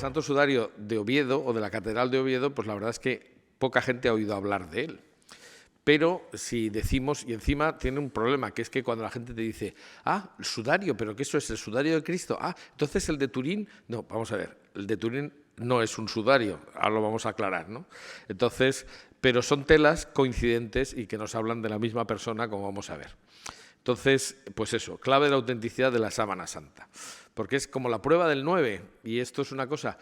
Santo Sudario de Oviedo o de la Catedral de Oviedo, pues la verdad es que poca gente ha oído hablar de él. Pero si decimos, y encima tiene un problema, que es que cuando la gente te dice, el sudario, ¿pero qué eso es? ¿El sudario de Cristo? Entonces el de Turín, no, vamos a ver, el de Turín no es un sudario, ahora lo vamos a aclarar, ¿no? Entonces, pero son telas coincidentes y que nos hablan de la misma persona, como vamos a ver. Entonces, pues eso, clave de la autenticidad de la sábana santa, porque es como la prueba del 9, y esto es una cosa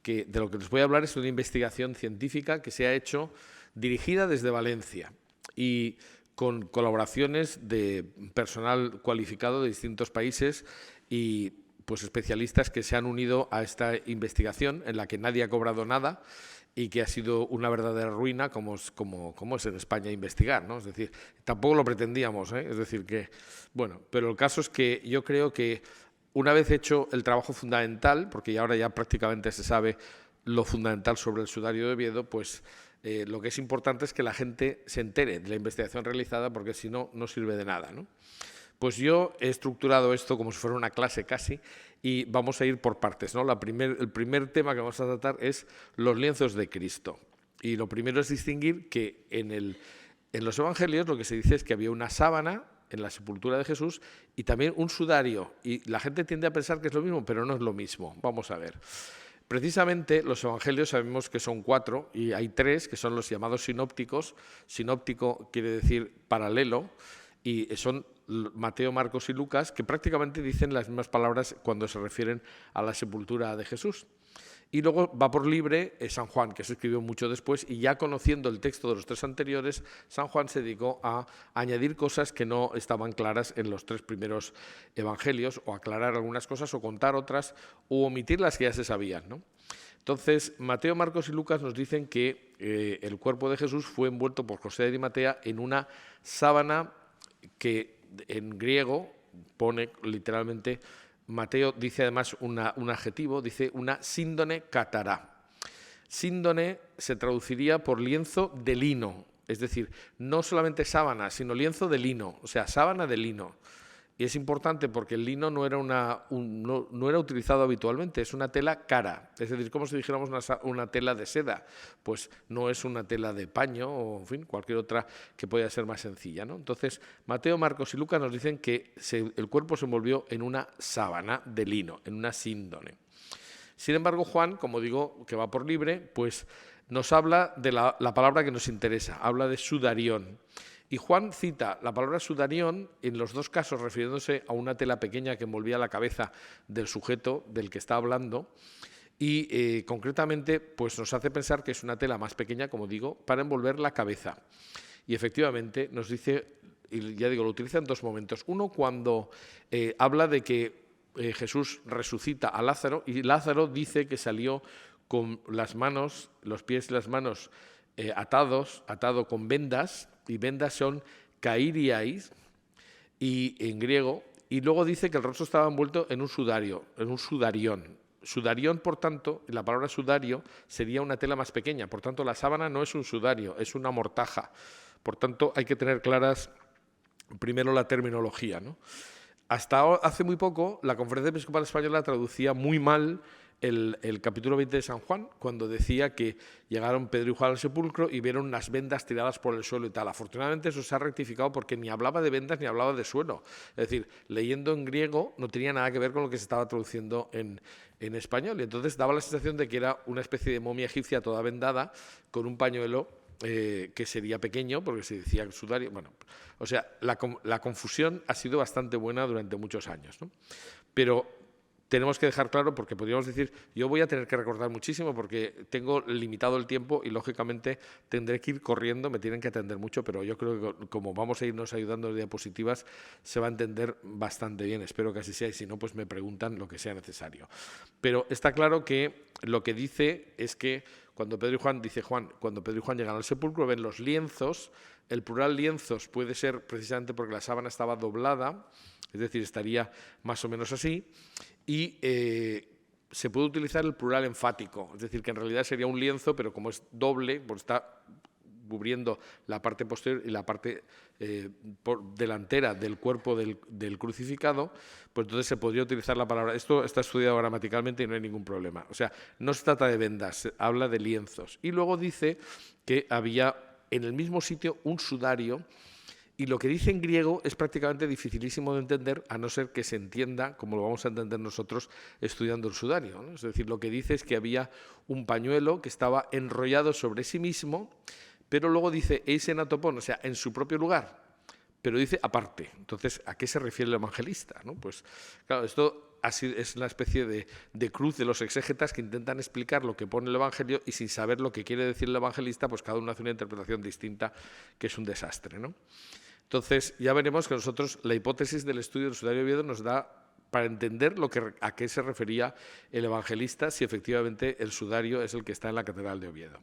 que de lo que les voy a hablar es una investigación científica que se ha hecho dirigida desde Valencia y con colaboraciones de personal cualificado de distintos países y pues especialistas que se han unido a esta investigación en la que nadie ha cobrado nada y que ha sido una verdadera ruina como es en España investigar, ¿no? Es decir, tampoco lo pretendíamos, ¿eh? Es decir que, bueno, pero el caso es que yo creo que una vez hecho el trabajo fundamental, porque ahora ya prácticamente se sabe lo fundamental sobre el sudario de Oviedo, pues lo que es importante es que la gente se entere de la investigación realizada, porque si no, no sirve de nada, ¿no? Pues yo he estructurado esto como si fuera una clase casi y vamos a ir por partes, ¿no? El primer tema que vamos a tratar es los lienzos de Cristo. Y lo primero es distinguir que en los evangelios lo que se dice es que había una sábana en la sepultura de Jesús y también un sudario. Y la gente tiende a pensar que es lo mismo, pero no es lo mismo. Vamos a ver. Precisamente los evangelios sabemos que son 4 y hay 3 que son los llamados sinópticos. Sinóptico quiere decir paralelo y son Mateo, Marcos y Lucas, que prácticamente dicen las mismas palabras cuando se refieren a la sepultura de Jesús. Y luego va por libre San Juan, que se escribió mucho después, y ya conociendo el texto de los 3 anteriores, San Juan se dedicó a añadir cosas que no estaban claras en los 3 primeros evangelios, o aclarar algunas cosas, o contar otras, o omitir las que ya se sabían, ¿no? Entonces, Mateo, Marcos y Lucas nos dicen que el cuerpo de Jesús fue envuelto por José de Arimatea en una sábana que en griego pone literalmente... Mateo dice además un adjetivo, dice una síndone catará. Síndone se traduciría por lienzo de lino, es decir, no solamente sábana, sino lienzo de lino, o sea, sábana de lino. Y es importante porque el lino no era utilizado habitualmente, es una tela cara, es decir, como si dijéramos una tela de seda, pues no es una tela de paño o en fin, cualquier otra que pueda ser más sencilla, ¿no? Entonces, Mateo, Marcos y Lucas nos dicen que el cuerpo se envolvió en una sábana de lino, en una síndone. Sin embargo, Juan, como digo, que va por libre, pues nos habla de la palabra que nos interesa, habla de sudarión. Y Juan cita la palabra sudarión en los 2 casos refiriéndose a una tela pequeña que envolvía la cabeza del sujeto del que está hablando y concretamente pues nos hace pensar que es una tela más pequeña, como digo, para envolver la cabeza. Y efectivamente nos dice, y ya digo, lo utiliza en 2 momentos. Uno cuando habla de que Jesús resucita a Lázaro y Lázaro dice que salió con las manos, los pies y las manos atado con vendas, y vendas son kairiais y en griego, y luego dice que el rostro estaba envuelto en un sudario, en un sudarión. Sudarión, por tanto, la palabra sudario sería una tela más pequeña, por tanto la sábana no es un sudario, es una mortaja. Por tanto, hay que tener claras primero la terminología, ¿no? Hasta hace muy poco, la Conferencia Episcopal Española traducía muy mal el capítulo 20 de San Juan, cuando decía que llegaron Pedro y Juan al sepulcro y vieron unas vendas tiradas por el suelo y tal. Afortunadamente eso se ha rectificado porque ni hablaba de vendas ni hablaba de suelo. Es decir, leyendo en griego no tenía nada que ver con lo que se estaba traduciendo en español. Y entonces daba la sensación de que era una especie de momia egipcia toda vendada con un pañuelo que sería pequeño, porque se decía sudario. Bueno, o sea, la confusión ha sido bastante buena durante muchos años, ¿no? Pero tenemos que dejar claro, porque podríamos decir, yo voy a tener que recordar muchísimo porque tengo limitado el tiempo y lógicamente tendré que ir corriendo, me tienen que atender mucho, pero yo creo que como vamos a irnos ayudando de diapositivas se va a entender bastante bien, espero que así sea y si no pues me preguntan lo que sea necesario. Pero está claro que lo que dice es que cuando Pedro y Juan, dice Juan, cuando Pedro y Juan llegan al sepulcro ven los lienzos, el plural lienzos puede ser precisamente porque la sábana estaba doblada, es decir, estaría más o menos así, y se puede utilizar el plural enfático, es decir, que en realidad sería un lienzo, pero como es doble, pues está cubriendo la parte posterior y la parte delantera del cuerpo del crucificado, pues entonces se podría utilizar la palabra. Esto está estudiado gramaticalmente y no hay ningún problema. O sea, no se trata de vendas, se habla de lienzos. Y luego dice que había en el mismo sitio un sudario, y lo que dice en griego es prácticamente dificilísimo de entender, a no ser que se entienda, como lo vamos a entender nosotros estudiando el sudario, ¿no? Es decir, lo que dice es que había un pañuelo que estaba enrollado sobre sí mismo, pero luego dice eis en atopón, o sea, en su propio lugar, pero dice aparte. Entonces, ¿a qué se refiere el evangelista, ¿no? Pues claro, esto es una especie de cruz de los exégetas que intentan explicar lo que pone el Evangelio y sin saber lo que quiere decir el evangelista, pues cada uno hace una interpretación distinta, que es un desastre, ¿no? Entonces, ya veremos que nosotros la hipótesis del estudio del sudario de Oviedo nos da para entender a qué se refería el evangelista, si efectivamente el sudario es el que está en la catedral de Oviedo.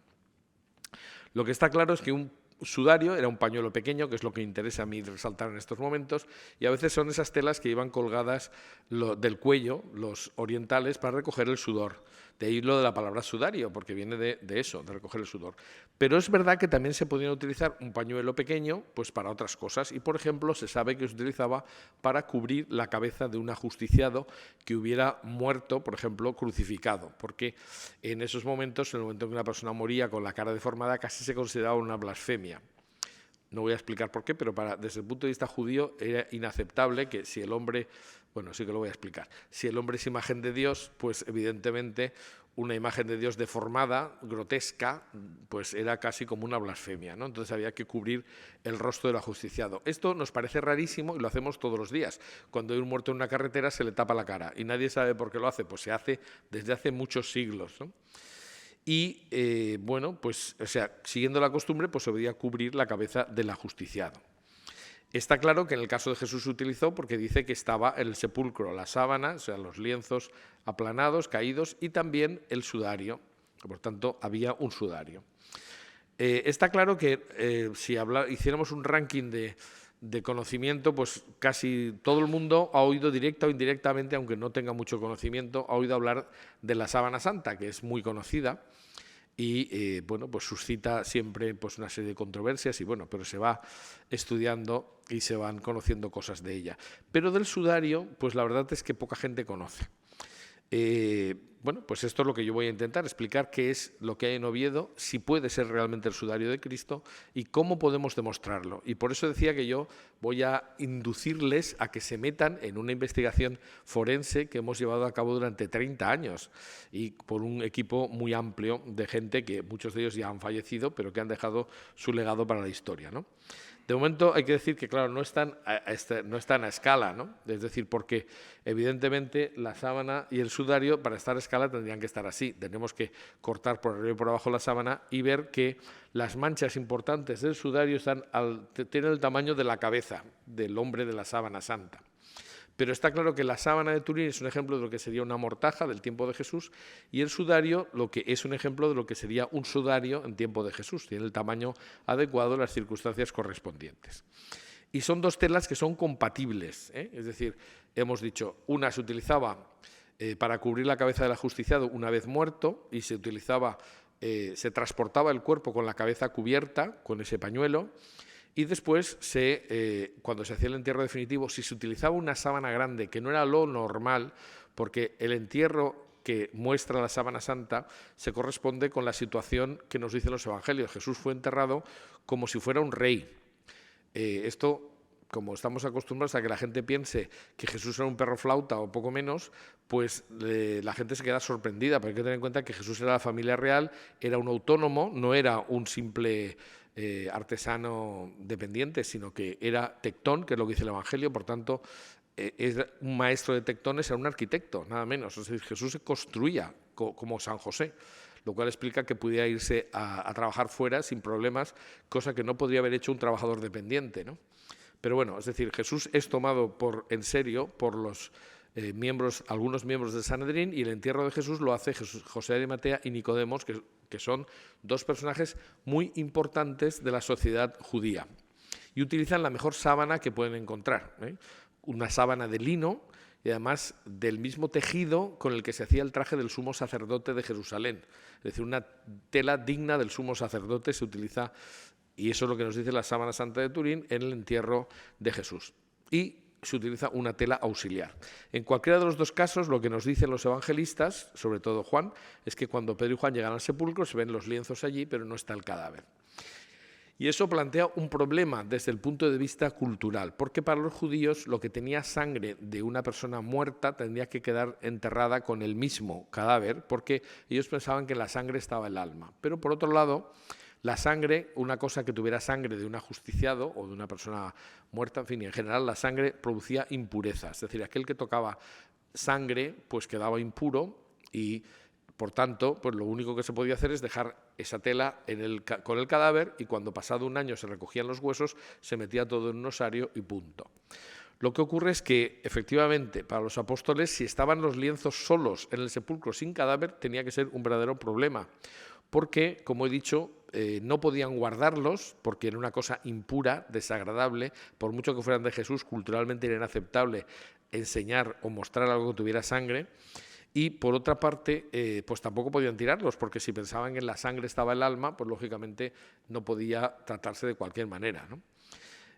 Lo que está claro es que un sudario era un pañuelo pequeño, que es lo que interesa a mí resaltar en estos momentos, y a veces son esas telas que iban colgadas del cuello, los orientales, para recoger el sudor. De ahí lo de la palabra sudario, porque viene de eso, de recoger el sudor. Pero es verdad que también se podía utilizar un pañuelo pequeño pues para otras cosas, y por ejemplo se sabe que se utilizaba para cubrir la cabeza de un ajusticiado que hubiera muerto, por ejemplo, crucificado, porque en esos momentos, en el momento en que una persona moría con la cara deformada, casi se consideraba una blasfemia. No voy a explicar por qué, pero desde el punto de vista judío era inaceptable que si el hombre, bueno, sí que lo voy a explicar, si el hombre es imagen de Dios, pues evidentemente una imagen de Dios deformada, grotesca, pues era casi como una blasfemia, ¿no? Entonces había que cubrir el rostro del ajusticiado. Esto nos parece rarísimo y lo hacemos todos los días. Cuando hay un muerto en una carretera se le tapa la cara y nadie sabe por qué lo hace, pues se hace desde hace muchos siglos, ¿no? Y bueno, pues, o sea, siguiendo la costumbre, pues se podía cubrir la cabeza del ajusticiado. Está claro que en el caso de Jesús se utilizó porque dice que estaba el sepulcro, la sábana, o sea, los lienzos aplanados, caídos, y también el sudario. Por tanto, había un sudario. Está claro que si hiciéramos un ranking de conocimiento, pues casi todo el mundo ha oído directa o indirectamente, aunque no tenga mucho conocimiento, ha oído hablar de la sábana santa, que es muy conocida y bueno, pues suscita siempre pues una serie de controversias y bueno, pero se va estudiando y se van conociendo cosas de ella. Pero del sudario, pues la verdad es que poca gente conoce. Bueno, pues esto es lo que yo voy a intentar, explicar qué es lo que hay en Oviedo, si puede ser realmente el sudario de Cristo y cómo podemos demostrarlo. Y por eso decía que yo voy a inducirles a que se metan en una investigación forense que hemos llevado a cabo durante 30 años y por un equipo muy amplio de gente que muchos de ellos ya han fallecido, pero que han dejado su legado para la historia, ¿no? De momento hay que decir que, claro, no están a escala, ¿no? Es decir, porque evidentemente la sábana y el sudario para estar a escala tendrían que estar así. Tenemos que cortar por arriba y por abajo la sábana y ver que las manchas importantes del sudario tienen el tamaño de la cabeza del hombre de la sábana santa. Pero está claro que la sábana de Turín es un ejemplo de lo que sería una mortaja del tiempo de Jesús y el sudario lo que es un ejemplo de lo que sería un sudario en tiempo de Jesús. Tiene el tamaño adecuado, las circunstancias correspondientes. Y son dos telas que son compatibles, ¿eh? Es decir, hemos dicho, una se utilizaba para cubrir la cabeza del ajusticiado una vez muerto y se se transportaba el cuerpo con la cabeza cubierta con ese pañuelo. Y después, cuando se hacía el entierro definitivo, si se utilizaba una sábana grande, que no era lo normal, porque el entierro que muestra la sábana santa se corresponde con la situación que nos dicen los evangelios. Jesús fue enterrado como si fuera un rey. Esto, como estamos acostumbrados a que la gente piense que Jesús era un perro flauta o poco menos, pues la gente se queda sorprendida, pero hay que tener en cuenta que Jesús era la familia real, era un autónomo, no era un simple artesano dependiente, sino que era tectón, que es lo que dice el Evangelio, por tanto, es un maestro de tectones, era un arquitecto, nada menos. Es decir, Jesús se construía como San José, lo cual explica que pudiera irse a trabajar fuera sin problemas, cosa que no podría haber hecho un trabajador dependiente, ¿no? Pero bueno, es decir, Jesús es tomado en serio por los algunos miembros del Sanedrín, y el entierro de Jesús lo hace José de Arimatea y Nicodemos, que son dos personajes muy importantes de la sociedad judía. Y utilizan la mejor sábana que pueden encontrar, ¿eh? Una sábana de lino y además del mismo tejido con el que se hacía el traje del sumo sacerdote de Jerusalén. Es decir, una tela digna del sumo sacerdote se utiliza Y eso es lo que nos dice la sábana santa de Turín en el entierro de Jesús. Y se utiliza una tela auxiliar. En cualquiera de los dos casos, lo que nos dicen los evangelistas, sobre todo Juan, es que cuando Pedro y Juan llegan al sepulcro se ven los lienzos allí, pero no está el cadáver. Y eso plantea un problema desde el punto de vista cultural, porque para los judíos lo que tenía sangre de una persona muerta tendría que quedar enterrada con el mismo cadáver, porque ellos pensaban que en la sangre estaba el alma. Pero por otro lado, la sangre, una cosa que tuviera sangre de un ajusticiado o de una persona muerta, en fin, y en general la sangre producía impureza, es decir, aquel que tocaba sangre pues quedaba impuro y por tanto, pues lo único que se podía hacer es dejar esa tela con el cadáver y cuando pasado un año se recogían los huesos, se metía todo en un osario y punto. Lo que ocurre es que, efectivamente, para los apóstoles, si estaban los lienzos solos en el sepulcro sin cadáver, tenía que ser un verdadero problema, porque, como he dicho, no podían guardarlos porque era una cosa impura, desagradable, por mucho que fueran de Jesús, culturalmente era inaceptable enseñar o mostrar algo que tuviera sangre. Y por otra parte, pues tampoco podían tirarlos, porque si pensaban que en la sangre estaba el alma, pues lógicamente no podía tratarse de cualquier manera, ¿no?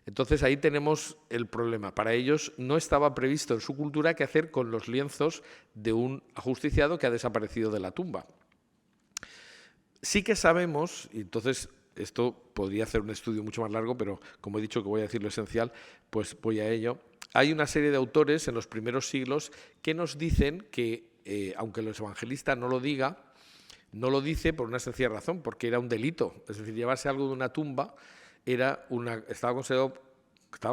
Entonces ahí tenemos el problema. Para ellos no estaba previsto en su cultura qué hacer con los lienzos de un ajusticiado que ha desaparecido de la tumba. Sí que sabemos, y entonces esto podría hacer un estudio mucho más largo, pero como he dicho que voy a decir lo esencial, pues voy a ello. Hay una serie de autores en los primeros siglos que nos dicen que aunque el evangelista no lo diga, no lo dice por una sencilla razón, porque era un delito. Es decir, llevarse algo de una tumba estaba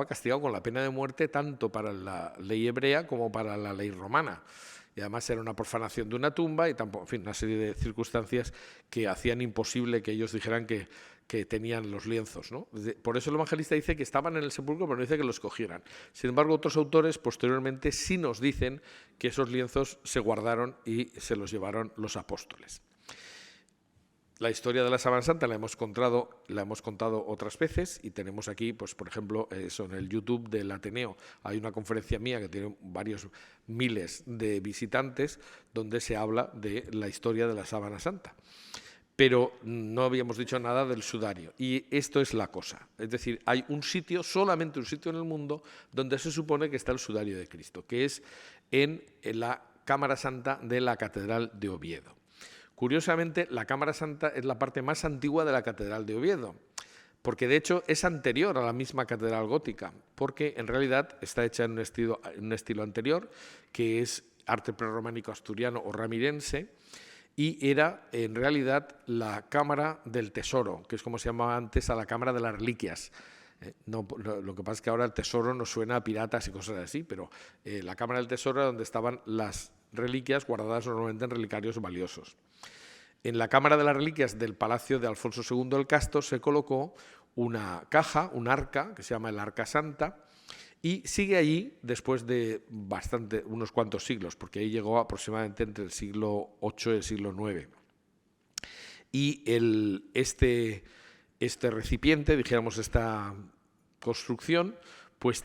castigado con la pena de muerte tanto para la ley hebrea como para la ley romana. Y además era una profanación de una tumba y tampoco, en fin, una serie de circunstancias que hacían imposible que ellos dijeran que tenían los lienzos, ¿no? Por eso el evangelista dice que estaban en el sepulcro, pero no dice que los cogieran. Sin embargo, otros autores posteriormente sí nos dicen que esos lienzos se guardaron y se los llevaron los apóstoles. La historia de la sábana santa la hemos contado otras veces y tenemos aquí, pues por ejemplo, eso en el YouTube del Ateneo. Hay una conferencia mía que tiene varios miles de visitantes donde se habla de la historia de la sábana santa. Pero no habíamos dicho nada del sudario. Y esto es la cosa. Es decir, hay un sitio, solamente un sitio en el mundo, donde se supone que está el sudario de Cristo, que es en la Cámara Santa de la Catedral de Oviedo. Curiosamente, la Cámara Santa es la parte más antigua de la Catedral de Oviedo, porque de hecho es anterior a la misma catedral gótica, porque en realidad está hecha en un estilo anterior, que es arte prerrománico asturiano o ramirense, y era en realidad la Cámara del Tesoro, que es como se llamaba antes a la Cámara de las Reliquias. Lo que pasa es que ahora el tesoro nos suena a piratas y cosas así, pero la Cámara del Tesoro era donde estaban las reliquias guardadas normalmente en relicarios valiosos. En la Cámara de las Reliquias del Palacio de Alfonso II el Casto se colocó una caja, un arca, que se llama el Arca Santa, y sigue allí después de unos cuantos siglos, porque ahí llegó aproximadamente entre el siglo VIII y el siglo IX. Y este recipiente, dijéramos esta construcción, pues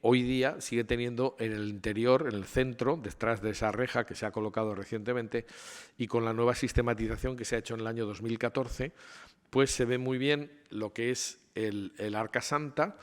hoy día sigue teniendo en el interior, en el centro, detrás de esa reja que se ha colocado recientemente y con la nueva sistematización que se ha hecho en el año 2014, pues se ve muy bien lo que es el Arca Santa,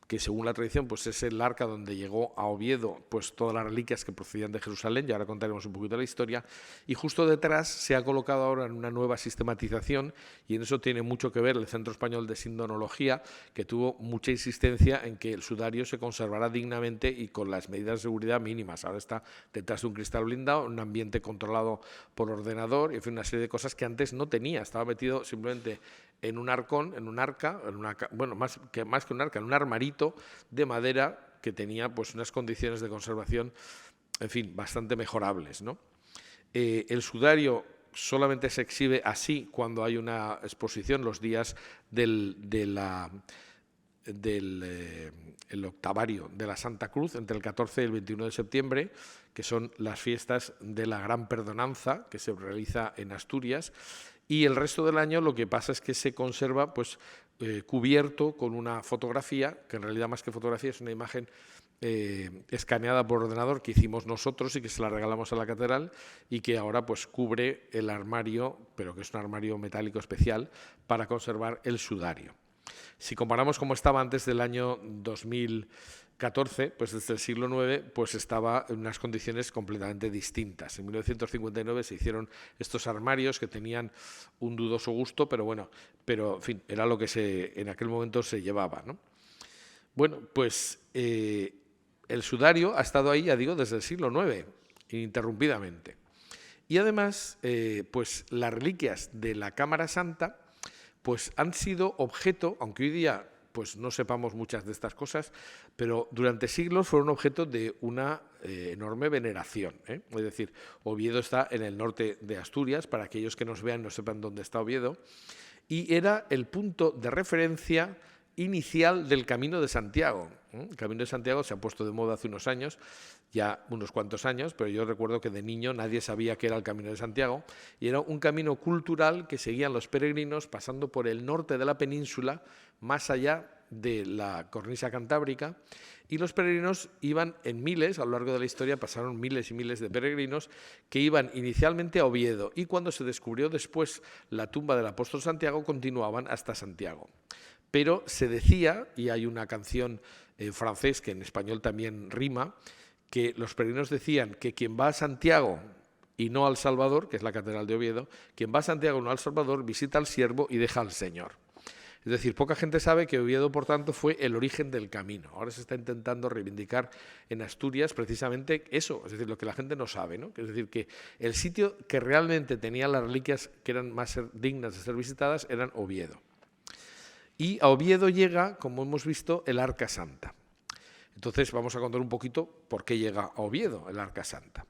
que según la tradición pues es el arca donde llegó a Oviedo pues todas las reliquias que procedían de Jerusalén, y ahora contaremos un poquito la historia, y justo detrás se ha colocado ahora en una nueva sistematización, y en eso tiene mucho que ver el Centro Español de Sindonología, que tuvo mucha insistencia en que el sudario se conservara dignamente y con las medidas de seguridad mínimas. Ahora está detrás de un cristal blindado, en un ambiente controlado por ordenador, y en fin, una serie de cosas que antes no tenía, estaba metido simplemente en un arcón, en un arca, bueno, más que un arca, en un armarito de madera que tenía pues unas condiciones de conservación, en fin, bastante mejorables, ¿no? El sudario solamente se exhibe así cuando hay una exposición los días del octavario de la Santa Cruz, entre el 14 y el 21 de septiembre, que son las fiestas de la Gran Perdonanza, que se realiza en Asturias, y el resto del año lo que pasa es que se conserva pues cubierto con una fotografía, que en realidad más que fotografía es una imagen escaneada por ordenador que hicimos nosotros y que se la regalamos a la catedral y que ahora pues cubre el armario, pero que es un armario metálico especial para conservar el sudario. Si comparamos cómo estaba antes del año 2014, pues desde el siglo IX pues estaba en unas condiciones completamente distintas. En 1959 se hicieron estos armarios que tenían un dudoso gusto, pero bueno, en fin, era lo que en aquel momento se llevaba, ¿no? Bueno, pues el sudario ha estado ahí, ya digo, desde el siglo IX, ininterrumpidamente. Y además, pues las reliquias de la Cámara Santa pues han sido objeto, aunque hoy día pues no sepamos muchas de estas cosas, pero durante siglos fueron objeto de una enorme veneración, ¿eh? Es decir, Oviedo está en el norte de Asturias, para aquellos que nos vean no sepan dónde está Oviedo, y era el punto de referencia inicial del Camino de Santiago. El Camino de Santiago se ha puesto de moda hace unos años, ya unos cuantos años, pero yo recuerdo que de niño nadie sabía qué era el Camino de Santiago, y era un camino cultural que seguían los peregrinos pasando por el norte de la península, más allá de la cornisa cantábrica, y los peregrinos iban en miles, a lo largo de la historia pasaron miles y miles de peregrinos que iban inicialmente a Oviedo, y cuando se descubrió después la tumba del apóstol Santiago continuaban hasta Santiago. Pero se decía, y hay una canción en francés que en español también rima, que los peregrinos decían que quien va a Santiago y no al Salvador, que es la catedral de Oviedo, quien va a Santiago y no al Salvador visita al siervo y deja al Señor. Es decir, poca gente sabe que Oviedo, por tanto, fue el origen del camino. Ahora se está intentando reivindicar en Asturias precisamente eso, es decir, lo que la gente no sabe, ¿no? Es decir, que el sitio que realmente tenía las reliquias que eran más dignas de ser visitadas eran Oviedo. Y a Oviedo llega, como hemos visto, el Arca Santa. Entonces vamos a contar un poquito por qué llega a Oviedo el Arca Santa.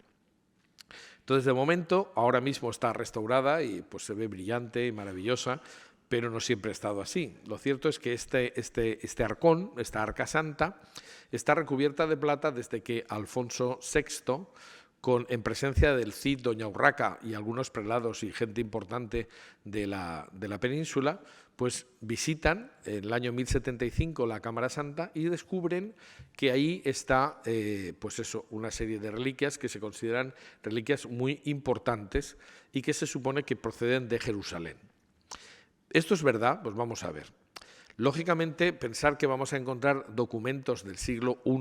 Entonces, de momento, ahora mismo está restaurada y pues se ve brillante y maravillosa, pero no siempre ha estado así. Lo cierto es que este arcón, esta Arca Santa, está recubierta de plata desde que Alfonso VI, en presencia del Cid, Doña Urraca y algunos prelados y gente importante de la península, pues visitan en el año 1075 la Cámara Santa y descubren que ahí está pues eso, una serie de reliquias que se consideran reliquias muy importantes y que se supone que proceden de Jerusalén. ¿Esto es verdad? Pues vamos a ver. Lógicamente, pensar que vamos a encontrar documentos del siglo I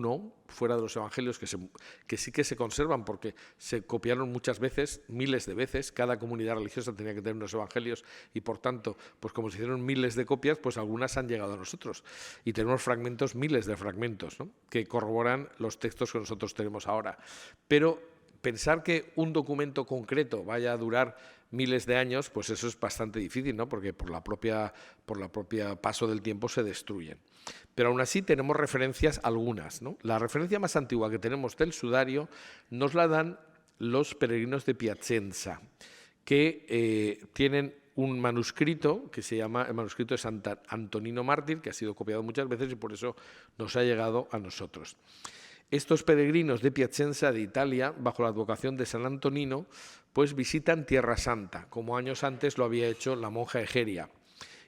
fuera de los evangelios que sí que se conservan porque se copiaron muchas veces, miles de veces, cada comunidad religiosa tenía que tener unos evangelios y por tanto, pues como se hicieron miles de copias, pues algunas han llegado a nosotros y tenemos fragmentos, miles de fragmentos, ¿no?, que corroboran los textos que nosotros tenemos ahora. Pero pensar que un documento concreto vaya a durar miles de años, pues eso es bastante difícil, ¿no?, porque por la propia paso del tiempo se destruyen. Pero aún así tenemos referencias algunas, ¿no? La referencia más antigua que tenemos del sudario nos la dan los peregrinos de Piacenza, que tienen un manuscrito que se llama el manuscrito de San Antonino Mártir, que ha sido copiado muchas veces y por eso nos ha llegado a nosotros. Estos peregrinos de Piacenza, de Italia, bajo la advocación de San Antonino, pues visitan Tierra Santa, como años antes lo había hecho la monja Egeria,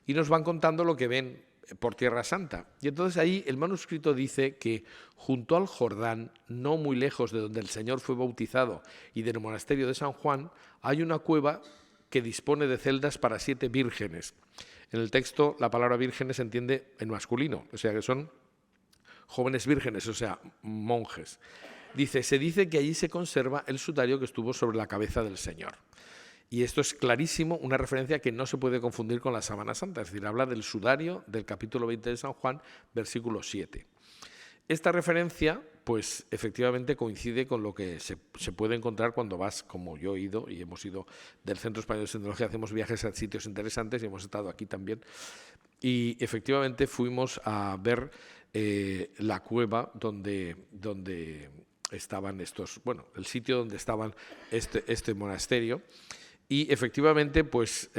y nos van contando lo que ven por Tierra Santa. Y entonces ahí el manuscrito dice que junto al Jordán, no muy lejos de donde el Señor fue bautizado y del monasterio de San Juan, hay una cueva que dispone de celdas para 7 vírgenes. En el texto la palabra vírgenes se entiende en masculino, o sea que son jóvenes vírgenes, o sea, monjes. Se dice que allí se conserva el sudario que estuvo sobre la cabeza del Señor. Y esto es clarísimo, una referencia que no se puede confundir con la Sábana Santa, es decir, habla del sudario del capítulo 20 de San Juan, versículo 7. Esta referencia, pues efectivamente coincide con lo que se puede encontrar cuando vas, como yo he ido, y hemos ido del Centro Español de Sintología, hacemos viajes a sitios interesantes y hemos estado aquí también. Y efectivamente fuimos a ver la cueva donde estaban el sitio donde estaban este monasterio, y efectivamente pues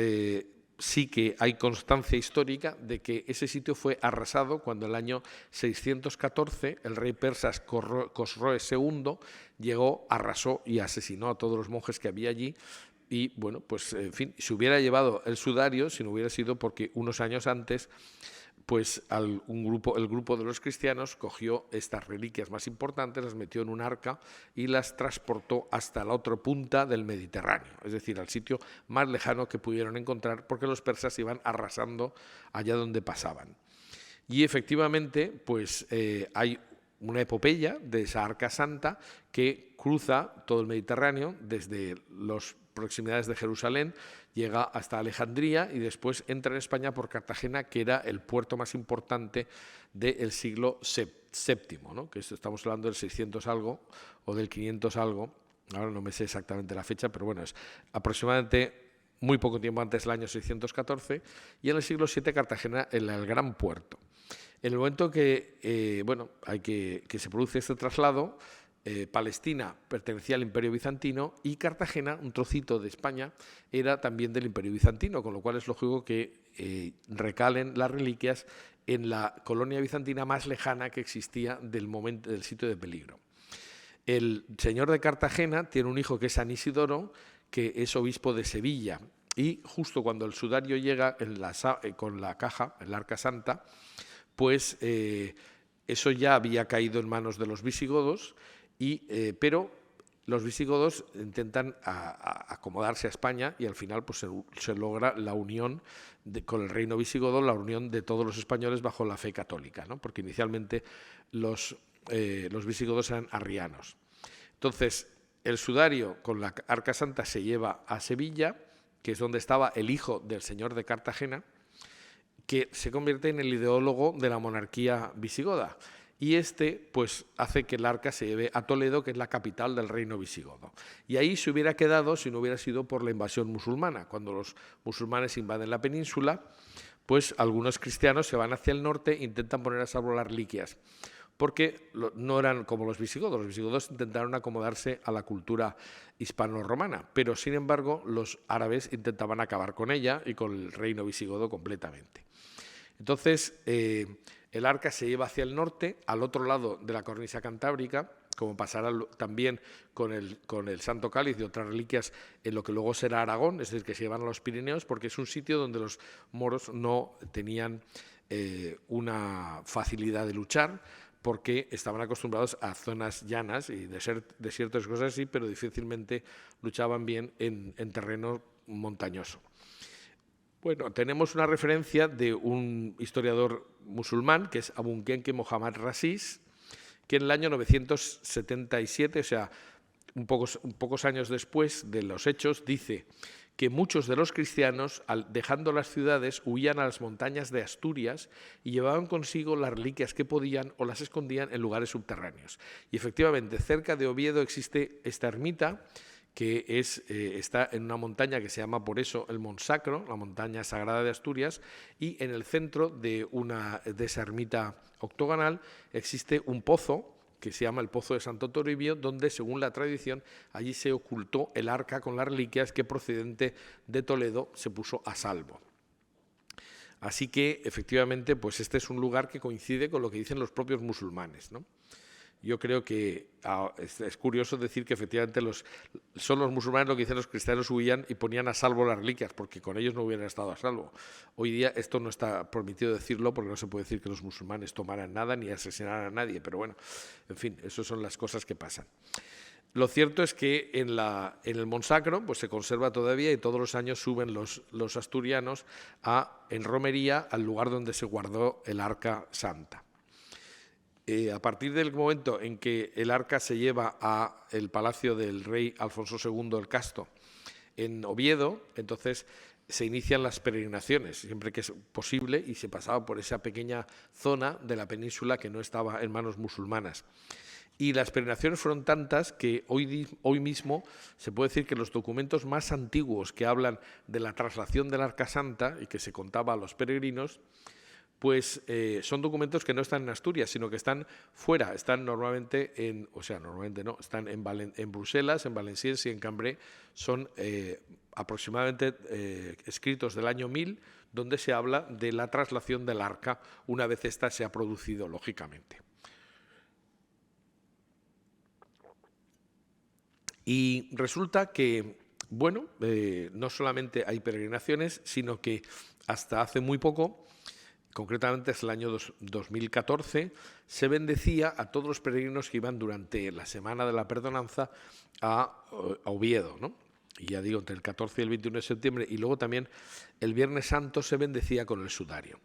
sí que hay constancia histórica de que ese sitio fue arrasado cuando en el año 614 el rey persa Cosroes II llegó, arrasó y asesinó a todos los monjes que había allí. Y bueno, pues en fin, se hubiera llevado el sudario si no hubiera sido porque unos años antes pues el grupo de los cristianos cogió estas reliquias más importantes, las metió en un arca y las transportó hasta la otra punta del Mediterráneo, es decir, al sitio más lejano que pudieron encontrar, porque los persas iban arrasando allá donde pasaban. Y efectivamente, pues hay una epopeya de esa Arca Santa que cruza todo el Mediterráneo desde las proximidades de Jerusalén, llega hasta Alejandría y después entra en España por Cartagena, que era el puerto más importante del siglo VII, ¿no? Que estamos hablando del 600 algo o del 500 algo, ahora no me sé exactamente la fecha, pero bueno, es aproximadamente muy poco tiempo antes del año 614, y en el siglo VII Cartagena el gran puerto. En el momento que se produce este traslado, Palestina pertenecía al Imperio Bizantino y Cartagena, un trocito de España, era también del Imperio Bizantino, con lo cual es lógico que recalen las reliquias en la colonia bizantina más lejana que existía del sitio de peligro. El señor de Cartagena tiene un hijo que es San Isidoro, que es obispo de Sevilla, y justo cuando el sudario llega con la caja, el Arca Santa, pues eso ya había caído en manos de los visigodos, pero los visigodos intentan acomodarse a España y al final pues, se logra la unión con el reino visigodo, la unión de todos los españoles bajo la fe católica, ¿no? Porque inicialmente los visigodos eran arrianos. Entonces, el sudario con la Arca Santa se lleva a Sevilla, que es donde estaba el hijo del señor de Cartagena, que se convierte en el ideólogo de la monarquía visigoda. Y pues hace que el arca se lleve a Toledo, que es la capital del reino visigodo. Y ahí se hubiera quedado si no hubiera sido por la invasión musulmana. Cuando los musulmanes invaden la península, pues algunos cristianos se van hacia el norte e intentan poner a salvo las reliquias, porque no eran como los visigodos intentaron acomodarse a la cultura hispano-romana, pero sin embargo los árabes intentaban acabar con ella y con el reino visigodo completamente. Entonces, el arca se lleva hacia el norte, al otro lado de la cornisa cantábrica, como pasará también con el Santo Cáliz y otras reliquias en lo que luego será Aragón, es decir, que se llevan a los Pirineos, porque es un sitio donde los moros no tenían una facilidad de luchar, porque estaban acostumbrados a zonas llanas y desiertos y cosas así, pero difícilmente luchaban bien en terreno montañoso. Bueno, tenemos una referencia de un historiador musulmán, que es Abunkenke Mohammad Rasis, que en el año 977, o sea, pocos años después de los hechos, dice que muchos de los cristianos, dejando las ciudades, huían a las montañas de Asturias y llevaban consigo las reliquias que podían o las escondían en lugares subterráneos. Y efectivamente, cerca de Oviedo existe esta ermita, que está en una montaña que se llama por eso el Monsacro, la montaña sagrada de Asturias, y en el centro de esa ermita octogonal existe un pozo que se llama el Pozo de Santo Toribio, donde, según la tradición, allí se ocultó el arca con las reliquias que, procedente de Toledo, se puso a salvo. Así que, efectivamente, pues este es un lugar que coincide con lo que dicen los propios musulmanes, ¿no? Yo creo que es curioso decir que efectivamente son los musulmanes lo que dicen los cristianos huían y ponían a salvo las reliquias, porque con ellos no hubieran estado a salvo. Hoy día esto no está permitido decirlo, porque no se puede decir que los musulmanes tomaran nada ni asesinaran a nadie, pero bueno, en fin, esas son las cosas que pasan. Lo cierto es que en el Monsacro pues se conserva todavía y todos los años suben los asturianos en romería al lugar donde se guardó el Arca Santa. A partir del momento en que el arca se lleva al palacio del rey Alfonso II el Casto en Oviedo, entonces se inician las peregrinaciones, siempre que es posible, y se pasaba por esa pequeña zona de la península que no estaba en manos musulmanas. Y las peregrinaciones fueron tantas que hoy mismo se puede decir que los documentos más antiguos que hablan de la traslación del Arca Santa y que se contaba a los peregrinos, pues son documentos que no están en Asturias, sino que están fuera, están normalmente están en Bruselas, en Valenciennes y en Cambrai, son aproximadamente escritos del año 1000, donde se habla de la traslación del arca una vez ésta se ha producido, lógicamente. Y resulta que, bueno, no solamente hay peregrinaciones, sino que hasta hace muy poco concretamente es el año 2014, se bendecía a todos los peregrinos que iban durante la Semana de la Perdonanza a Oviedo, ¿no? Y ya digo, entre el 14 y el 21 de septiembre, y luego también el Viernes Santo se bendecía con el sudario.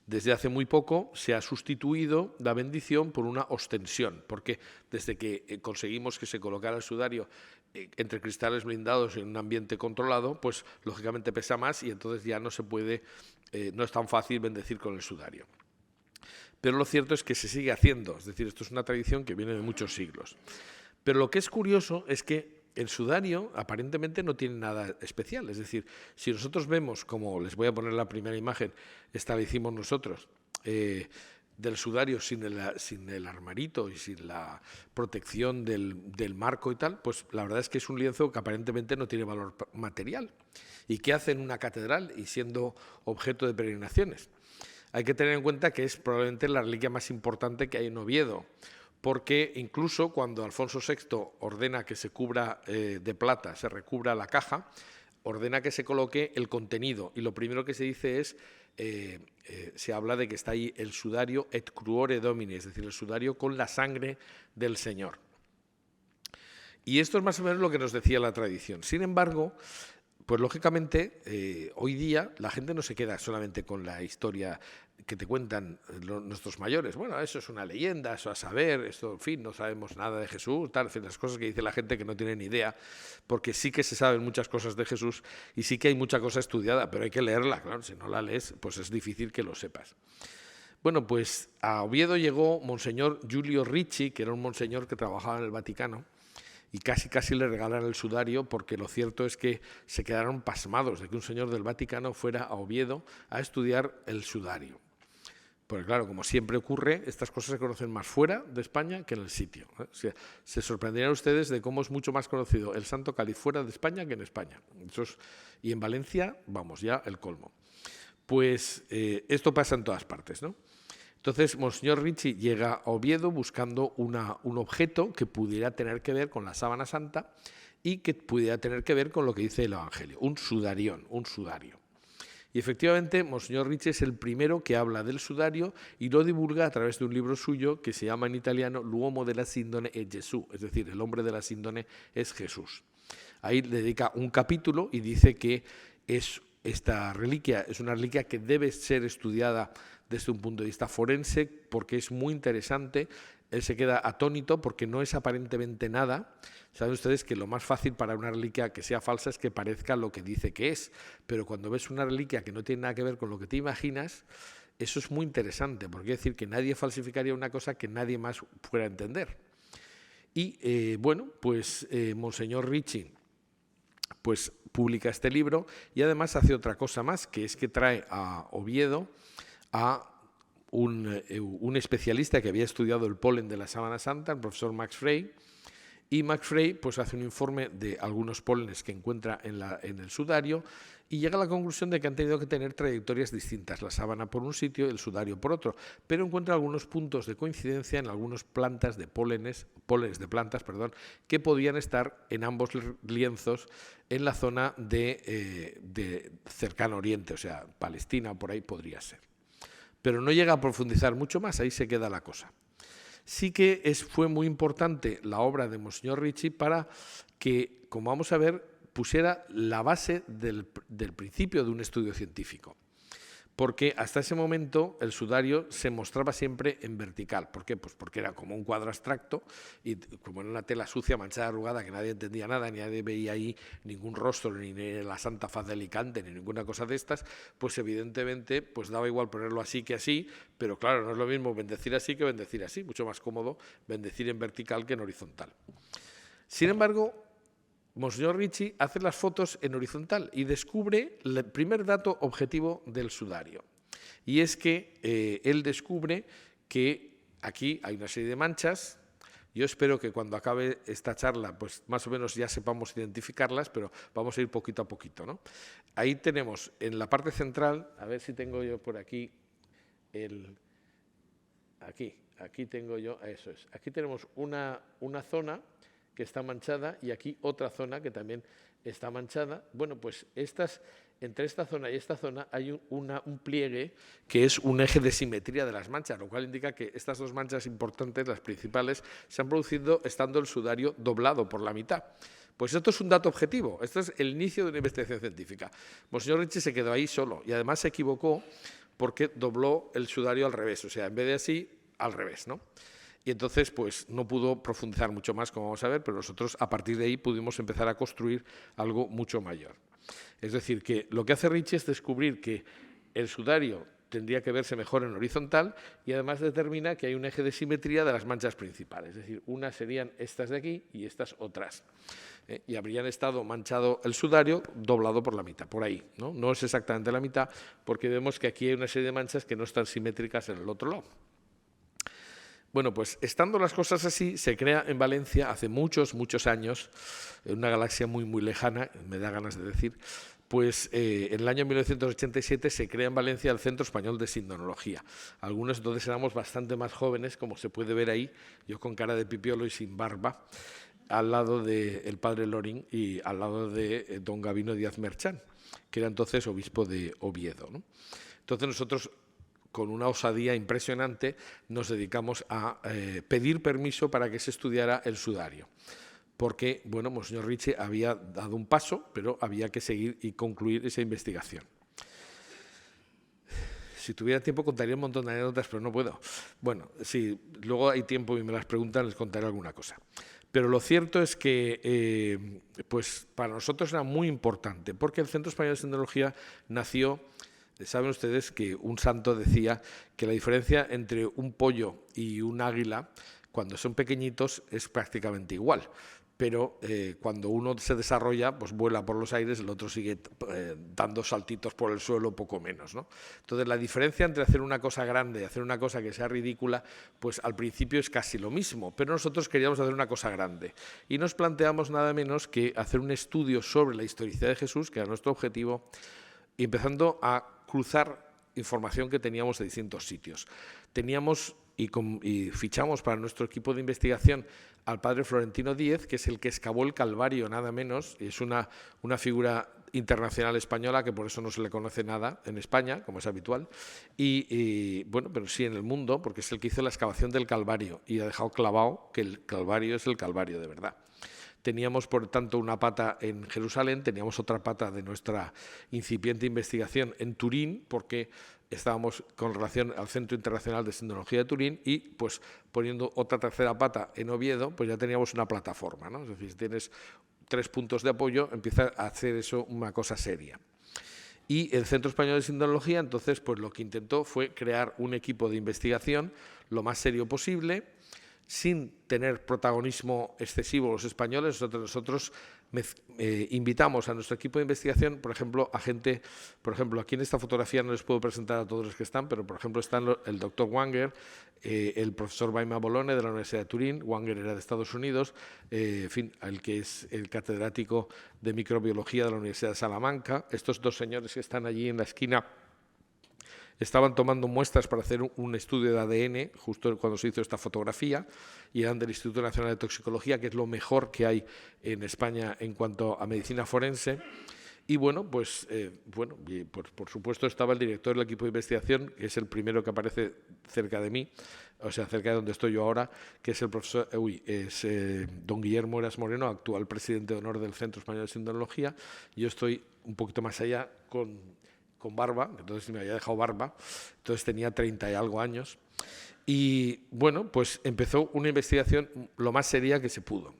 Desde hace muy poco se ha sustituido la bendición por una ostensión, porque desde que conseguimos que se colocara el sudario entre cristales blindados en un ambiente controlado, pues lógicamente pesa más y entonces ya no se puede, no es tan fácil bendecir con el sudario. Pero lo cierto es que se sigue haciendo, es decir, esto es una tradición que viene de muchos siglos. Pero lo que es curioso es que el sudario aparentemente no tiene nada especial. Es decir, si nosotros vemos, como les voy a poner la primera imagen, esta la hicimos nosotros, del sudario sin el armarito y sin la protección del marco y tal, pues la verdad es que es un lienzo que aparentemente no tiene valor material. ¿Y qué hace en una catedral y siendo objeto de peregrinaciones? Hay que tener en cuenta que es probablemente la reliquia más importante que hay en Oviedo, porque incluso cuando Alfonso VI ordena que se cubra de plata, se recubra la caja, ordena que se coloque el contenido, y lo primero que se dice es, se habla de que está ahí el sudario et cruore domini, es decir, el sudario con la sangre del Señor. Y esto es más o menos lo que nos decía la tradición. Sin embargo, pues lógicamente, hoy día la gente no se queda solamente con la historia que te cuentan nuestros mayores. Bueno, eso es una leyenda, eso a saber, esto, en fin, no sabemos nada de Jesús, tal, en fin, las cosas que dice la gente que no tiene ni idea, porque sí que se saben muchas cosas de Jesús y sí que hay mucha cosa estudiada, pero hay que leerla, claro, si no la lees, pues es difícil que lo sepas. Bueno, pues a Oviedo llegó Monseñor Giulio Ricci, que era un monseñor que trabajaba en el Vaticano, y casi le regalaron el sudario, porque lo cierto es que se quedaron pasmados de que un señor del Vaticano fuera a Oviedo a estudiar el sudario. Porque claro, como siempre ocurre, estas cosas se conocen más fuera de España que en el sitio. O sea, se sorprenderían ustedes de cómo es mucho más conocido el Santo Cáliz fuera de España que en España. Y en Valencia, vamos, ya el colmo. Pues esto pasa en todas partes, ¿no? Entonces, Monseñor Ricci llega a Oviedo buscando un objeto que pudiera tener que ver con la sábana santa y que pudiera tener que ver con lo que dice el Evangelio, un sudarión, un sudario. Y efectivamente, Monseñor Ricci es el primero que habla del sudario y lo divulga a través de un libro suyo que se llama en italiano L'uomo della sindone è Gesù, es decir, el hombre de la síndone es Jesús. Ahí le dedica un capítulo y dice que esta reliquia es una reliquia que debe ser estudiada desde un punto de vista forense porque es muy interesante. Él se queda atónito porque no es aparentemente nada. Saben ustedes que lo más fácil para una reliquia que sea falsa es que parezca lo que dice que es, pero cuando ves una reliquia que no tiene nada que ver con lo que te imaginas, eso es muy interesante, porque quiere decir que nadie falsificaría una cosa que nadie más pueda entender. Y bueno, pues Monseñor Ricci pues publica este libro y además hace otra cosa más, que es que trae a Oviedo a un especialista que había estudiado el polen de la sábana santa, el profesor Max Frey, y Max Frey pues hace un informe de algunos pólenes que encuentra en el sudario y llega a la conclusión de que han tenido que tener trayectorias distintas, la sábana por un sitio y el sudario por otro, pero encuentra algunos puntos de coincidencia en algunas plantas de pólenes de plantas, que podían estar en ambos lienzos en la zona de cercano oriente, o sea, Palestina, por ahí podría ser. Pero no llega a profundizar mucho más, ahí se queda la cosa. Sí que fue muy importante la obra de Monseñor Ricci para que, como vamos a ver, pusiera la base del principio de un estudio científico. Porque hasta ese momento el sudario se mostraba siempre en vertical. ¿Por qué? Pues porque era como un cuadro abstracto y como en una tela sucia, manchada, arrugada, que nadie entendía nada, ni nadie veía ahí ningún rostro, ni la santa faz de Alicante, ni ninguna cosa de estas, pues evidentemente pues daba igual ponerlo así que así, pero claro, no es lo mismo bendecir así que bendecir así, mucho más cómodo bendecir en vertical que en horizontal. Sin embargo, Monseñor Ricci hace las fotos en horizontal y descubre el primer dato objetivo del sudario. Y es que él descubre que aquí hay una serie de manchas. Yo espero que cuando acabe esta charla, pues más o menos ya sepamos identificarlas, pero vamos a ir poquito a poquito, ¿no? Ahí tenemos en la parte central, a ver si tengo yo por aquí aquí tengo yo, eso es. Aquí tenemos una zona que está manchada y aquí otra zona que también está manchada. Bueno, pues entre esta zona y esta zona hay un pliegue que es un eje de simetría de las manchas, lo cual indica que estas dos manchas importantes, las principales, se han producido estando el sudario doblado por la mitad. Pues esto es un dato objetivo, esto es el inicio de una investigación científica. Monseñor Ricci se quedó ahí solo y además se equivocó porque dobló el sudario al revés, o sea, en vez de así, al revés, ¿no? Y entonces, pues no pudo profundizar mucho más, como vamos a ver, pero nosotros a partir de ahí pudimos empezar a construir algo mucho mayor. Es decir, que lo que hace Ricci es descubrir que el sudario tendría que verse mejor en horizontal y además determina que hay un eje de simetría de las manchas principales. Es decir, unas serían estas de aquí y estas otras. Y habrían estado manchado el sudario doblado por la mitad, por ahí. No es exactamente la mitad, porque vemos que aquí hay una serie de manchas que no están simétricas en el otro lado. Bueno, pues estando las cosas así, se crea en Valencia hace muchos, muchos años, en una galaxia muy, muy lejana, me da ganas de decir, pues en el año 1987 se crea en Valencia el Centro Español de Sindonología. Algunos entonces éramos bastante más jóvenes, como se puede ver ahí, yo con cara de pipiolo y sin barba, al lado del padre Lorín y al lado de don Gabino Díaz Merchán, que era entonces obispo de Oviedo, ¿no? Entonces nosotros, con una osadía impresionante, nos dedicamos a pedir permiso para que se estudiara el sudario. Porque, bueno, Monseñor Ricci había dado un paso, pero había que seguir y concluir esa investigación. Si tuviera tiempo contaría un montón de anécdotas, pero no puedo. Bueno, si luego hay tiempo y me las preguntan, les contaré alguna cosa. Pero lo cierto es que pues para nosotros era muy importante, porque el Centro Español de Sindonología nació. Saben ustedes que un santo decía que la diferencia entre un pollo y un águila, cuando son pequeñitos, es prácticamente igual. Pero cuando uno se desarrolla, pues vuela por los aires, el otro sigue dando saltitos por el suelo, poco menos, ¿no? Entonces, la diferencia entre hacer una cosa grande y hacer una cosa que sea ridícula, pues al principio es casi lo mismo, pero nosotros queríamos hacer una cosa grande. Y nos planteamos nada menos que hacer un estudio sobre la historicidad de Jesús, que era nuestro objetivo, y empezando a cruzar información que teníamos de distintos sitios. Teníamos y fichamos para nuestro equipo de investigación al padre Florentino Díez, que es el que excavó el Calvario, nada menos, y es una figura internacional española que por eso no se le conoce nada en España, como es habitual, y bueno, pero sí en el mundo, porque es el que hizo la excavación del Calvario y ha dejado clavado que el Calvario es el Calvario de verdad. Teníamos, por tanto, una pata en Jerusalén, teníamos otra pata de nuestra incipiente investigación en Turín, porque estábamos con relación al Centro Internacional de Sindonología de Turín y, pues, poniendo otra tercera pata en Oviedo, pues ya teníamos una plataforma, ¿no? Es decir, si tienes 3 puntos de apoyo, empieza a hacer eso una cosa seria. Y el Centro Español de Sindonología, entonces, pues lo que intentó fue crear un equipo de investigación lo más serio posible, sin tener protagonismo excesivo los españoles. Nosotros invitamos a nuestro equipo de investigación, por ejemplo, a gente, por ejemplo, aquí en esta fotografía no les puedo presentar a todos los que están, pero por ejemplo están el doctor Wanger, el profesor Baima Bolone de la Universidad de Turín. Wanger era de Estados Unidos, en fin, el que es el catedrático de microbiología de la Universidad de Salamanca. Estos dos señores que están allí en la esquina estaban tomando muestras para hacer un estudio de ADN justo cuando se hizo esta fotografía y eran del Instituto Nacional de Toxicología, que es lo mejor que hay en España en cuanto a medicina forense. Y bueno, pues por supuesto estaba el director del equipo de investigación, que es el primero que aparece cerca de mí, o sea, cerca de donde estoy yo ahora, que es el profesor, don Guillermo Eras Moreno, actual presidente de honor del Centro Español de Sindonología. Yo estoy un poquito más allá con barba, entonces me había dejado barba, entonces tenía 30 y algo años. Y bueno, pues empezó una investigación lo más seria que se pudo.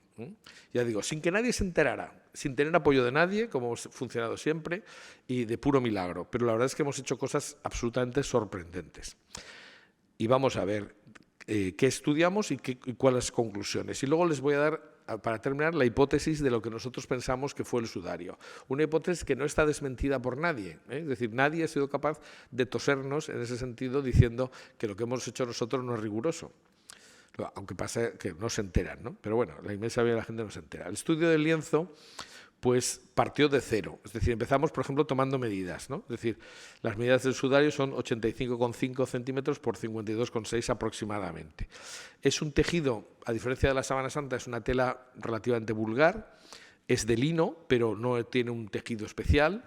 Ya digo, sin que nadie se enterara, sin tener apoyo de nadie, como hemos funcionado siempre, y de puro milagro. Pero la verdad es que hemos hecho cosas absolutamente sorprendentes. Y vamos a ver qué estudiamos y cuáles conclusiones. Y luego les voy a dar, para terminar, la hipótesis de lo que nosotros pensamos que fue el sudario. Una hipótesis que no está desmentida por nadie, ¿eh? Es decir, nadie ha sido capaz de tosernos en ese sentido diciendo que lo que hemos hecho nosotros no es riguroso. Aunque pasa que no se enteran, ¿no? Pero bueno, la inmensa mayoría de la gente no se entera. El estudio del lienzo pues partió de cero. Es decir, empezamos, por ejemplo, tomando medidas, ¿no? Es decir, las medidas del sudario son 85,5 centímetros por 52,6 aproximadamente. Es un tejido, a diferencia de la sábana santa, es una tela relativamente vulgar, es de lino, pero no tiene un tejido especial.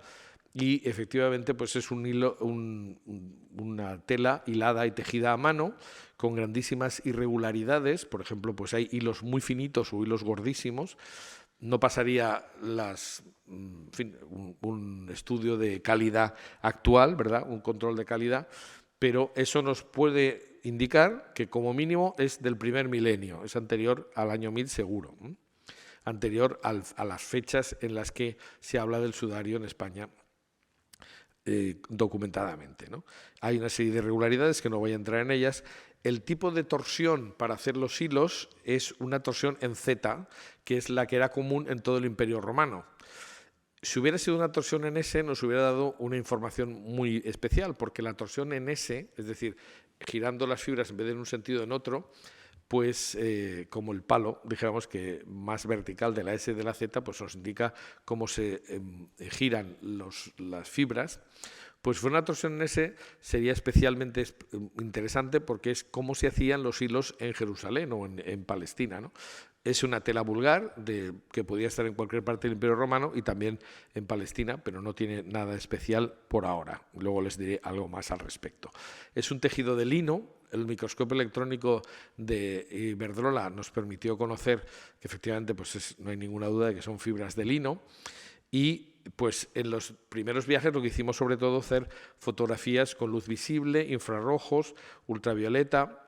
Y efectivamente pues es un hilo, una tela hilada y tejida a mano con grandísimas irregularidades. Por ejemplo, pues hay hilos muy finitos o hilos gordísimos. No pasaría en fin, un estudio de calidad actual, ¿verdad? Un control de calidad, pero eso nos puede indicar que como mínimo es del primer milenio, es anterior al año 1000 seguro, anterior a las fechas en las que se habla del sudario en España. Documentadamente, ¿no? Hay una serie de irregularidades que no voy a entrar en ellas. El tipo de torsión para hacer los hilos es una torsión en Z, que es la que era común en todo el Imperio Romano. Si hubiera sido una torsión en S, nos hubiera dado una información muy especial, porque la torsión en S, es decir, girando las fibras en vez de en un sentido en otro, pues como el palo, dijéramos que más vertical de la S y de la Z, pues nos indica cómo se giran las fibras. Pues fue una torsión en S, sería especialmente interesante porque es cómo se hacían los hilos en Jerusalén o en Palestina, ¿no? Es una tela vulgar que podía estar en cualquier parte del Imperio Romano y también en Palestina, pero no tiene nada especial por ahora. Luego les diré algo más al respecto. Es un tejido de lino. El microscopio electrónico de Iberdrola nos permitió conocer que efectivamente pues no hay ninguna duda de que son fibras de lino. Y pues en los primeros viajes lo que hicimos sobre todo hacer fotografías con luz visible, infrarrojos, ultravioleta,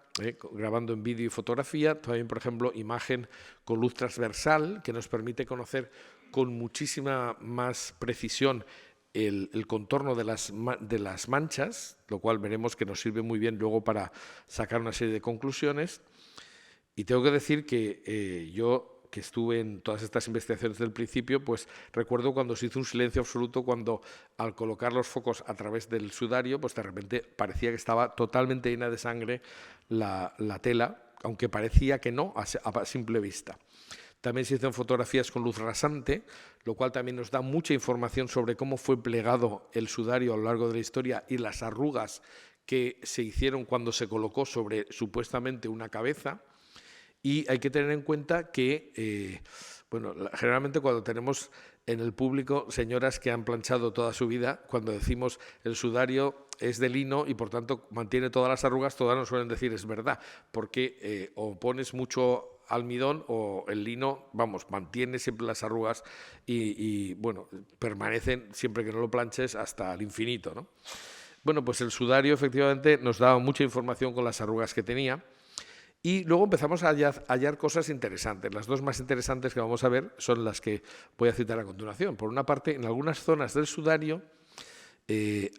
grabando en vídeo y fotografía, también por ejemplo imagen con luz transversal que nos permite conocer con muchísima más precisión el contorno de las manchas, lo cual veremos que nos sirve muy bien luego para sacar una serie de conclusiones. Y tengo que decir que yo, que estuve en todas estas investigaciones del principio, pues recuerdo cuando se hizo un silencio absoluto, cuando al colocar los focos a través del sudario, pues de repente parecía que estaba totalmente llena de sangre la tela, aunque parecía que no a simple vista. También se hicieron fotografías con luz rasante, lo cual también nos da mucha información sobre cómo fue plegado el sudario a lo largo de la historia y las arrugas que se hicieron cuando se colocó sobre supuestamente una cabeza. Y hay que tener en cuenta que, generalmente cuando tenemos en el público señoras que han planchado toda su vida, cuando decimos el sudario es de lino y por tanto mantiene todas las arrugas, todas nos suelen decir es verdad, porque o pones mucho almidón o el lino, mantiene siempre las arrugas y permanecen siempre que no lo planches hasta el infinito, ¿no? Bueno, pues el sudario efectivamente nos daba mucha información con las arrugas que tenía. Y luego empezamos a hallar cosas interesantes. Las dos más interesantes que vamos a ver son las que voy a citar a continuación. Por una parte, en algunas zonas del sudario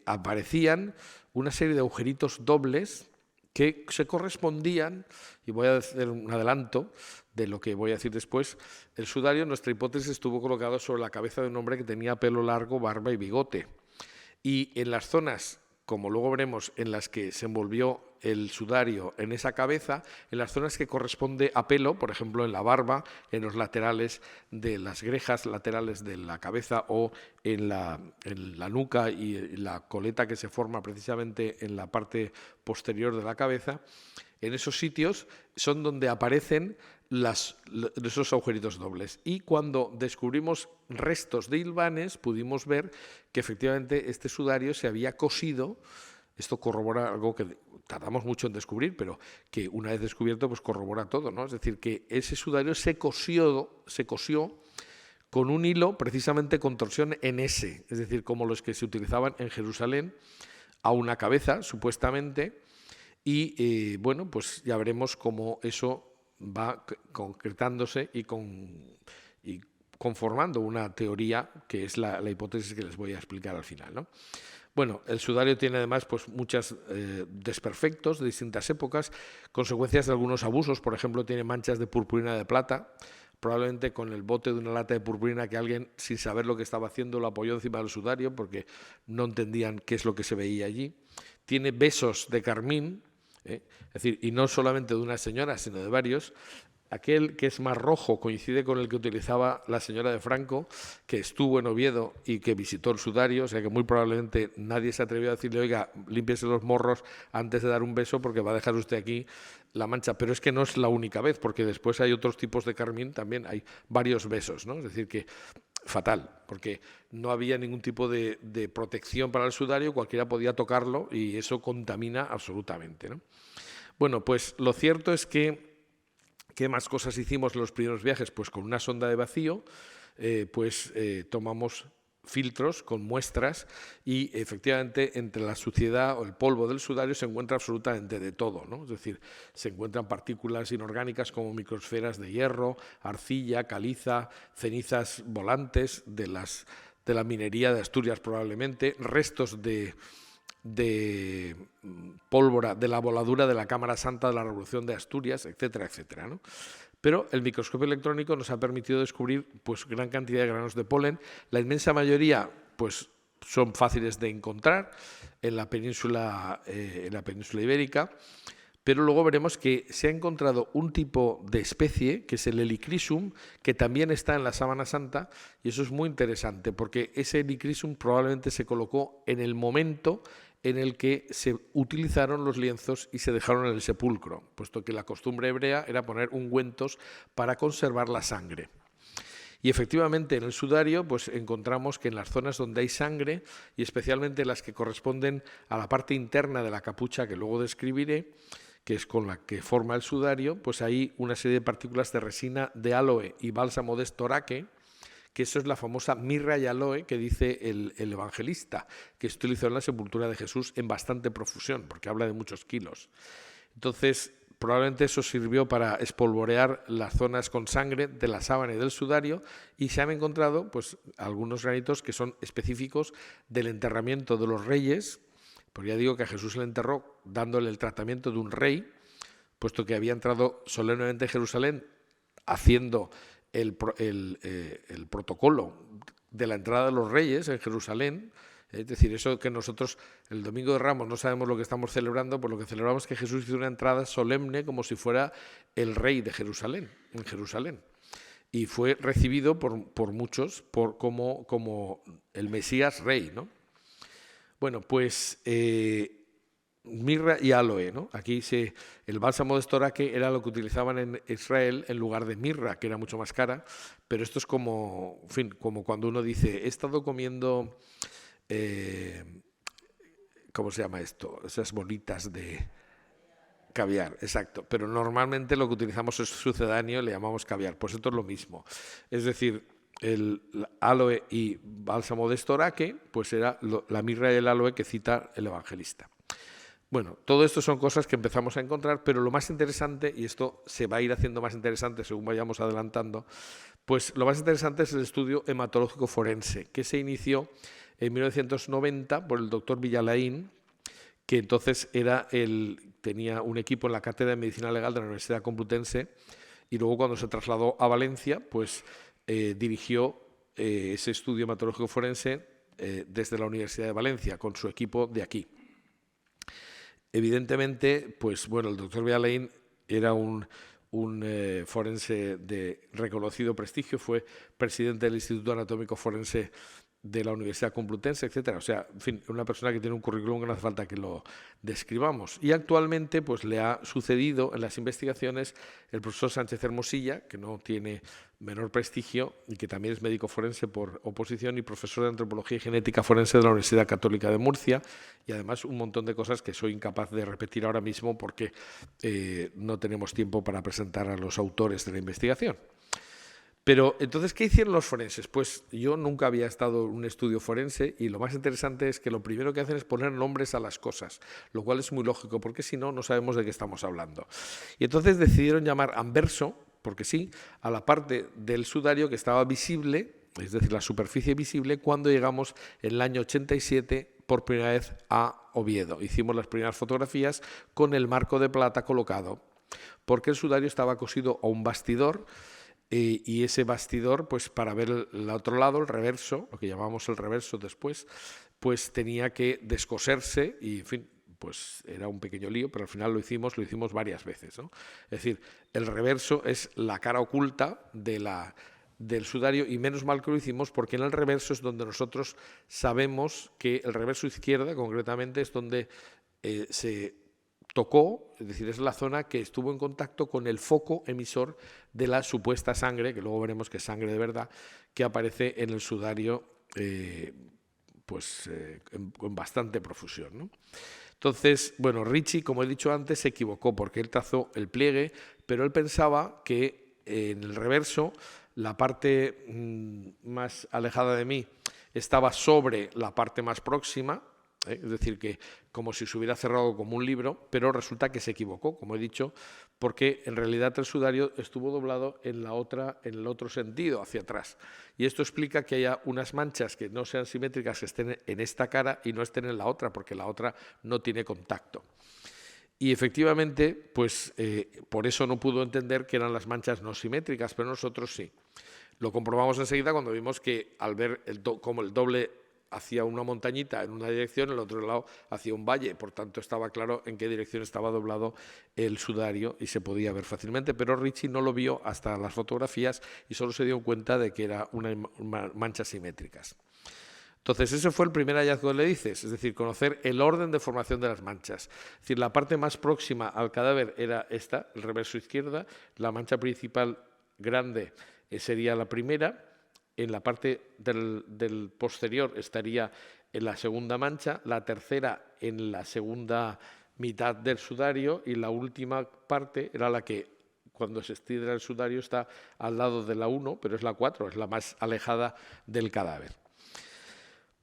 aparecían una serie de agujeritos dobles que se correspondían, y voy a hacer un adelanto de lo que voy a decir después. El sudario, nuestra hipótesis, estuvo colocado sobre la cabeza de un hombre que tenía pelo largo, barba y bigote. Y en las zonas, como luego veremos, en las que se envolvió el sudario en esa cabeza, en las zonas que corresponde a pelo, por ejemplo en la barba, en los laterales de las grejas laterales de la cabeza o en la nuca y la coleta que se forma precisamente en la parte posterior de la cabeza, en esos sitios son donde aparecen esos agujeritos dobles. Y cuando descubrimos restos de hilvanes, pudimos ver que efectivamente este sudario se había cosido. Esto corrobora algo que tardamos mucho en descubrir, pero que una vez descubierto pues corrobora todo, ¿no? Es decir, que ese sudario se cosió con un hilo precisamente con torsión en S, es decir, como los que se utilizaban en Jerusalén, a una cabeza, supuestamente, y pues ya veremos cómo eso va concretándose y conformando una teoría que es la hipótesis que les voy a explicar al final, ¿no? Bueno, el sudario tiene además pues muchos desperfectos de distintas épocas, consecuencias de algunos abusos. Por ejemplo, tiene manchas de purpurina de plata, probablemente con el bote de una lata de purpurina que alguien, sin saber lo que estaba haciendo, lo apoyó encima del sudario porque no entendían qué es lo que se veía allí. Tiene besos de carmín, es decir, y no solamente de una señora, sino de varios. aquel que es más rojo coincide con el que utilizaba la señora de Franco, que estuvo en Oviedo y que visitó el sudario, o sea que muy probablemente nadie se atrevió a decirle, oiga, límpiese los morros antes de dar un beso porque va a dejar usted aquí la mancha. Pero es que no es la única vez, porque después hay otros tipos de carmín, también hay varios besos, ¿no? Es decir, que fatal, porque no había ningún tipo de protección para el sudario, cualquiera podía tocarlo y eso contamina absolutamente, ¿no? Bueno, pues lo cierto es que ¿qué más cosas hicimos en los primeros viajes? Pues con una sonda de vacío, tomamos filtros con muestras y efectivamente entre la suciedad o el polvo del sudario se encuentra absolutamente de todo, ¿no? Es decir, se encuentran partículas inorgánicas como microsferas de hierro, arcilla, caliza, cenizas volantes de la minería de Asturias probablemente, restos de pólvora de la voladura de la Cámara Santa de la Revolución de Asturias, etcétera, etcétera, ¿no? Pero el microscopio electrónico nos ha permitido descubrir pues gran cantidad de granos de polen. La inmensa mayoría pues son fáciles de encontrar en la península ibérica, pero luego veremos que se ha encontrado un tipo de especie, que es el Helichrysum, que también está en la Sábana Santa, y eso es muy interesante, porque ese Helichrysum probablemente se colocó en el momento en el que se utilizaron los lienzos y se dejaron en el sepulcro, puesto que la costumbre hebrea era poner ungüentos para conservar la sangre. Y efectivamente en el sudario pues encontramos que en las zonas donde hay sangre, y especialmente las que corresponden a la parte interna de la capucha que luego describiré, que es con la que forma el sudario, pues hay una serie de partículas de resina de aloe y bálsamo de estoraque, que eso es la famosa mirra y aloe que dice el evangelista, que se utilizó en la sepultura de Jesús en bastante profusión, porque habla de muchos kilos. Entonces, probablemente eso sirvió para espolvorear las zonas con sangre de la sábana y del sudario, y se han encontrado pues, algunos granitos que son específicos del enterramiento de los reyes, porque ya digo que a Jesús se le enterró dándole el tratamiento de un rey, puesto que había entrado solemnemente en Jerusalén haciendo el protocolo de la entrada de los reyes en Jerusalén. Es decir, eso que nosotros el Domingo de Ramos no sabemos lo que estamos celebrando, pues lo que celebramos es que Jesús hizo una entrada solemne como si fuera el rey de Jerusalén, en Jerusalén. Y fue recibido por muchos como el Mesías rey, ¿no? Bueno, pues mirra y aloe, ¿no? Aquí el bálsamo de estoraque era lo que utilizaban en Israel en lugar de mirra, que era mucho más cara, pero esto es como, en fin, como cuando uno dice, he estado comiendo, ¿cómo se llama esto? Esas bolitas de caviar, exacto, pero normalmente lo que utilizamos es sucedáneo, le llamamos caviar, pues esto es lo mismo, es decir, el aloe y bálsamo de estoraque, pues era la mirra y el aloe que cita el evangelista. Bueno, todo esto son cosas que empezamos a encontrar, pero lo más interesante, y esto se va a ir haciendo más interesante según vayamos adelantando, pues lo más interesante es el estudio hematológico forense, que se inició en 1990 por el doctor Villalain, que entonces tenía un equipo en la Cátedra de Medicina Legal de la Universidad Complutense, y luego cuando se trasladó a Valencia, pues dirigió ese estudio hematológico forense desde la Universidad de Valencia, con su equipo de aquí. Evidentemente, pues bueno, el doctor Villalain era un forense de reconocido prestigio, fue presidente del Instituto Anatómico Forense de la Universidad Complutense, etcétera. O sea, en fin, una persona que tiene un currículum que no hace falta que lo describamos. Y actualmente pues le ha sucedido en las investigaciones el profesor Sánchez Hermosilla, que no tiene menor prestigio y que también es médico forense por oposición y profesor de Antropología y Genética Forense de la Universidad Católica de Murcia, y además un montón de cosas que soy incapaz de repetir ahora mismo porque no tenemos tiempo para presentar a los autores de la investigación. Pero entonces, ¿qué hicieron los forenses? Pues yo nunca había estado en un estudio forense y lo más interesante es que lo primero que hacen es poner nombres a las cosas, lo cual es muy lógico porque si no, no sabemos de qué estamos hablando. Y entonces decidieron llamar anverso, porque sí, a la parte del sudario que estaba visible, es decir, la superficie visible, cuando llegamos en el año 87 por primera vez a Oviedo. Hicimos las primeras fotografías con el marco de plata colocado, porque el sudario estaba cosido a un bastidor. Y ese bastidor, pues para ver el otro lado, el reverso, lo que llamamos el reverso después, pues tenía que descoserse y, en fin, pues era un pequeño lío, pero al final lo hicimos varias veces, ¿no? Es decir, el reverso es la cara oculta del sudario, y menos mal que lo hicimos, porque en el reverso es donde nosotros sabemos que el reverso izquierda, concretamente, es donde se tocó, es decir, es la zona que estuvo en contacto con el foco emisor de la supuesta sangre, que luego veremos que es sangre de verdad, que aparece en el sudario con bastante profusión, ¿no? Entonces, bueno, Ricci, como he dicho antes, se equivocó porque él trazó el pliegue, pero él pensaba que en el reverso la parte más alejada de mí estaba sobre la parte más próxima, es decir, que como si se hubiera cerrado como un libro, pero resulta que se equivocó, como he dicho, porque en realidad el sudario estuvo doblado en el otro sentido, hacia atrás. Y esto explica que haya unas manchas que no sean simétricas, que estén en esta cara y no estén en la otra, porque la otra no tiene contacto. Y efectivamente, pues por eso no pudo entender que eran las manchas no simétricas, pero nosotros sí. Lo comprobamos enseguida cuando vimos que al ver cómo el doble hacía una montañita en una dirección, el otro lado hacía un valle, por tanto estaba claro en qué dirección estaba doblado el sudario y se podía ver fácilmente, pero Ricci no lo vio hasta las fotografías y solo se dio cuenta de que eran manchas simétricas. Entonces, ese fue el primer hallazgo de Ledices, es decir, conocer el orden de formación de las manchas. Es decir, la parte más próxima al cadáver era esta, el reverso izquierda, la mancha principal grande sería la primera, en la parte del posterior estaría en la segunda mancha, la tercera en la segunda mitad del sudario y la última parte era la que cuando se estira el sudario está al lado de la 1, pero es la 4, es la más alejada del cadáver.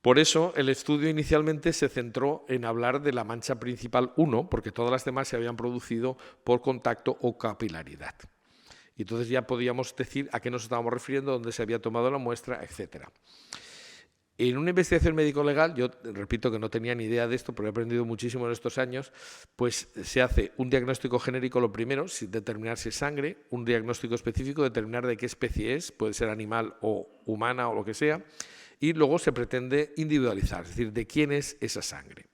Por eso el estudio inicialmente se centró en hablar de la mancha principal 1, porque todas las demás se habían producido por contacto o capilaridad. Y entonces ya podíamos decir a qué nos estábamos refiriendo, dónde se había tomado la muestra, etc. En una investigación médico-legal, yo repito que no tenía ni idea de esto, pero he aprendido muchísimo en estos años, pues se hace un diagnóstico genérico lo primero, determinar si es sangre, un diagnóstico específico, determinar de qué especie es, puede ser animal o humana o lo que sea, y luego se pretende individualizar, es decir, de quién es esa sangre.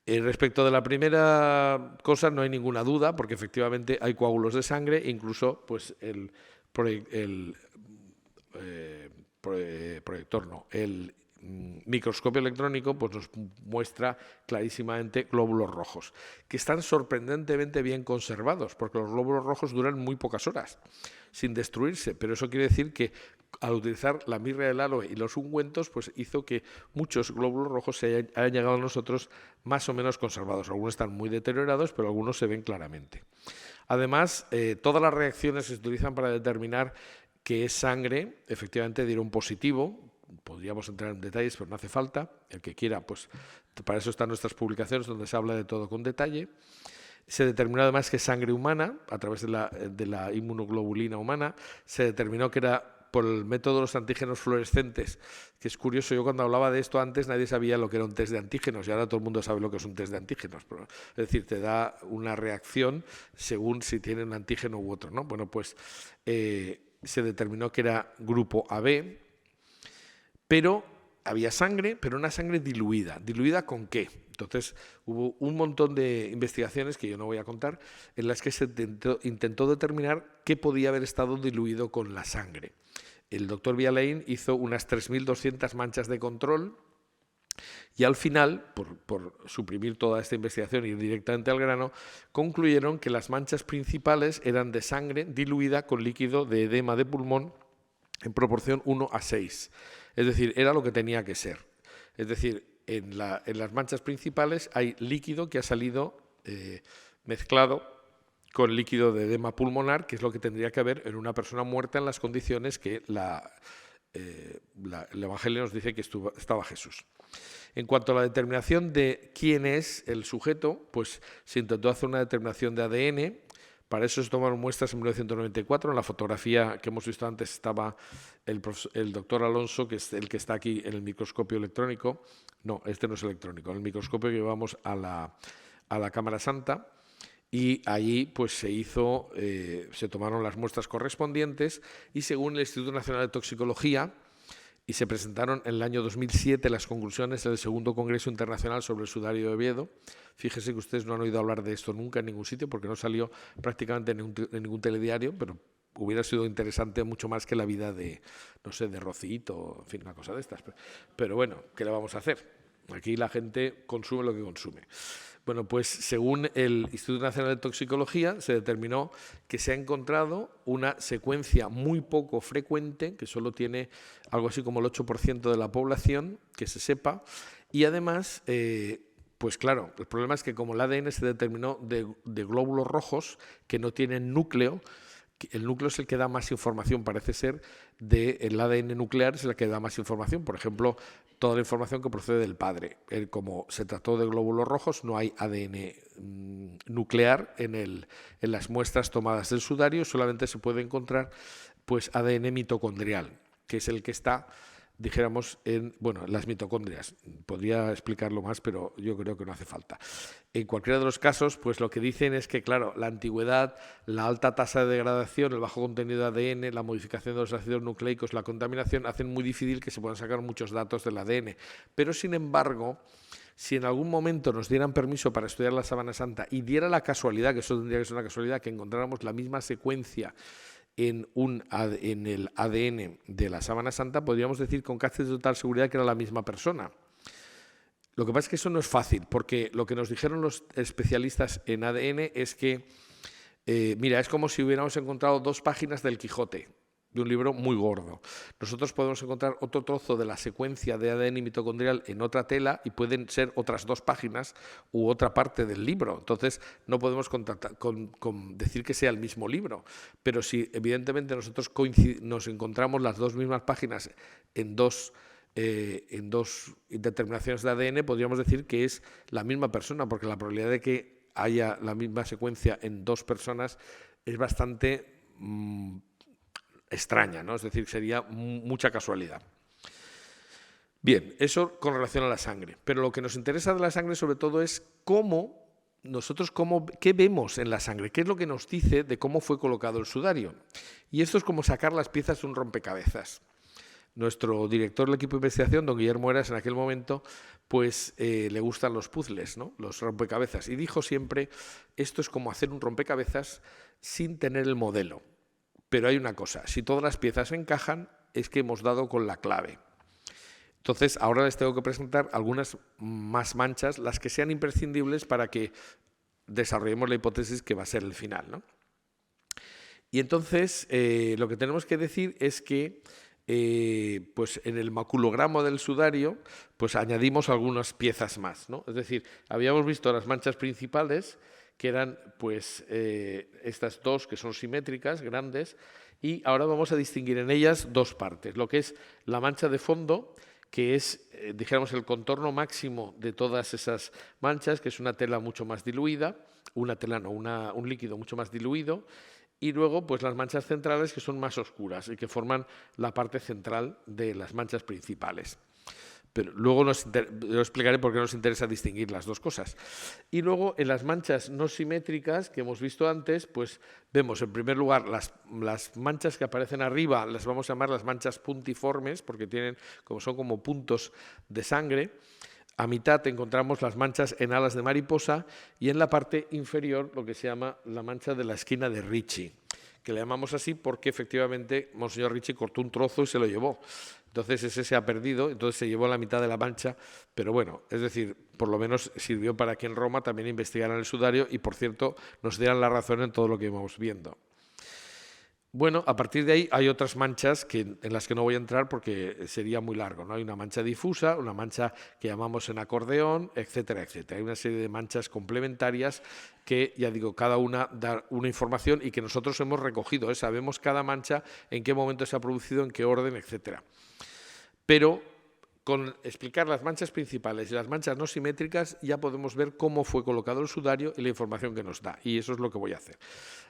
Respecto de la primera cosa no hay ninguna duda, porque efectivamente hay coágulos de sangre, incluso pues el microscopio electrónico pues nos muestra clarísimamente glóbulos rojos, que están sorprendentemente bien conservados, porque los glóbulos rojos duran muy pocas horas sin destruirse, pero eso quiere decir que al utilizar la mirra del aloe y los ungüentos, pues hizo que muchos glóbulos rojos hayan llegado a nosotros más o menos conservados. Algunos están muy deteriorados, pero algunos se ven claramente. Además, todas las reacciones que se utilizan para determinar qué es sangre, efectivamente dieron positivo. Podríamos entrar en detalles, pero no hace falta. El que quiera, pues para eso están nuestras publicaciones, donde se habla de todo con detalle. Se determinó además que es sangre humana, a través de la inmunoglobulina humana. Se determinó que era por el método de los antígenos fluorescentes, que es curioso, yo cuando hablaba de esto antes nadie sabía lo que era un test de antígenos y ahora todo el mundo sabe lo que es un test de antígenos. Es decir, te da una reacción según si tiene un antígeno u otro, ¿no? Bueno, pues se determinó que era grupo AB, pero había sangre, pero una sangre diluida. ¿Diluida con qué? Entonces hubo un montón de investigaciones, que yo no voy a contar, en las que se intentó determinar qué podía haber estado diluido con la sangre. El doctor Vialain hizo unas 3.200 manchas de control y al final, por suprimir toda esta investigación y ir directamente al grano, concluyeron que las manchas principales eran de sangre diluida con líquido de edema de pulmón en proporción 1:6. Es decir, era lo que tenía que ser. Es decir, en las manchas principales hay líquido que ha salido mezclado con líquido de edema pulmonar, que es lo que tendría que haber en una persona muerta en las condiciones que el Evangelio nos dice que estaba Jesús. En cuanto a la determinación de quién es el sujeto, pues se intentó hacer una determinación de ADN. Para eso se tomaron muestras en 1994. En la fotografía que hemos visto antes estaba el doctor Alonso, que es el que está aquí en el microscopio electrónico. No, este no es electrónico. En el microscopio que llevamos a la Cámara Santa. Y allí pues se tomaron las muestras correspondientes y según el Instituto Nacional de Toxicología, y se presentaron en el año 2007 las conclusiones del segundo Congreso Internacional sobre el Sudario de Oviedo. Fíjese que ustedes no han oído hablar de esto nunca en ningún sitio porque no salió prácticamente en ningún telediario, pero hubiera sido interesante mucho más que la vida de, no sé, de Rocito, en fin, una cosa de estas. Pero bueno, ¿qué le vamos a hacer? Aquí la gente consume lo que consume. Bueno, pues según el Instituto Nacional de Toxicología se determinó que se ha encontrado una secuencia muy poco frecuente, que solo tiene algo así como el 8% de la población, que se sepa, y además, pues claro, el problema es que como el ADN se determinó de glóbulos rojos que no tienen núcleo, el núcleo es el que da más información, parece ser, del ADN nuclear es el que da más información. Por ejemplo, toda la información que procede del padre. Como se trató de glóbulos rojos, no hay ADN nuclear en las muestras tomadas del sudario, solamente se puede encontrar pues, ADN mitocondrial, que es el que está, dijéramos, en las mitocondrias. Podría explicarlo más, pero yo creo que no hace falta. En cualquiera de los casos, pues lo que dicen es que, claro, la antigüedad, la alta tasa de degradación, el bajo contenido de ADN, la modificación de los ácidos nucleicos, la contaminación, hacen muy difícil que se puedan sacar muchos datos del ADN. Pero, sin embargo, si en algún momento nos dieran permiso para estudiar la Sábana Santa y diera la casualidad, que eso tendría que ser una casualidad, que encontráramos la misma secuencia en el ADN de la Sábana Santa, podríamos decir con casi total seguridad que era la misma persona. Lo que pasa es que eso no es fácil, porque lo que nos dijeron los especialistas en ADN es que, mira, es como si hubiéramos encontrado 2 páginas del Quijote, de un libro muy gordo. Nosotros podemos encontrar otro trozo de la secuencia de ADN mitocondrial en otra tela y pueden ser otras 2 páginas u otra parte del libro. Entonces, no podemos decir que sea el mismo libro. Pero si, evidentemente, nosotros nos encontramos las 2 mismas páginas en dos determinaciones de ADN, podríamos decir que es la misma persona, porque la probabilidad de que haya la misma secuencia en 2 personas es bastante extraña, ¿no? Es decir, sería mucha casualidad. Bien, eso con relación a la sangre. Pero lo que nos interesa de la sangre sobre todo es qué vemos en la sangre, qué es lo que nos dice de cómo fue colocado el sudario. Y esto es como sacar las piezas de un rompecabezas. Nuestro director del equipo de investigación, don Guillermo Eras, en aquel momento, pues le gustan los puzzles, ¿no? Los rompecabezas. Y dijo siempre, esto es como hacer un rompecabezas sin tener el modelo. Pero hay una cosa, si todas las piezas encajan, es que hemos dado con la clave. Entonces, ahora les tengo que presentar algunas más manchas, las que sean imprescindibles para que desarrollemos la hipótesis que va a ser el final, ¿no? Y entonces, lo que tenemos que decir es que pues en el maculogramo del sudario pues añadimos algunas piezas más, ¿no? Es decir, habíamos visto las manchas principales, que eran pues estas 2 que son simétricas, grandes, y ahora vamos a distinguir en ellas 2 partes, lo que es la mancha de fondo, que es, dijéramos, el contorno máximo de todas esas manchas, que es una tela mucho más diluida, un líquido mucho más diluido, y luego pues las manchas centrales, que son más oscuras y que forman la parte central de las manchas principales. Pero luego yo explicaré por qué nos interesa distinguir las 2 cosas. Y luego en las manchas no simétricas que hemos visto antes, pues vemos en primer lugar las manchas que aparecen arriba, las vamos a llamar las manchas puntiformes, porque son como puntos de sangre. A mitad encontramos las manchas en alas de mariposa y en la parte inferior lo que se llama la mancha de la esquina de Ricci, que le llamamos así porque efectivamente Monseñor Ricci cortó un trozo y se lo llevó. Entonces ese se ha perdido, entonces se llevó la mitad de la mancha, pero bueno, es decir, por lo menos sirvió para que en Roma también investigaran el sudario y, por cierto, nos dieran la razón en todo lo que íbamos viendo. Bueno, a partir de ahí hay otras manchas en las que no voy a entrar porque sería muy largo, ¿no? Hay una mancha difusa, una mancha que llamamos en acordeón, etcétera, etcétera. Hay una serie de manchas complementarias que, ya digo, cada una da una información y que nosotros hemos recogido, ¿eh? Sabemos cada mancha, en qué momento se ha producido, en qué orden, etcétera. Pero con explicar las manchas principales y las manchas no simétricas ya podemos ver cómo fue colocado el sudario y la información que nos da, y eso es lo que voy a hacer.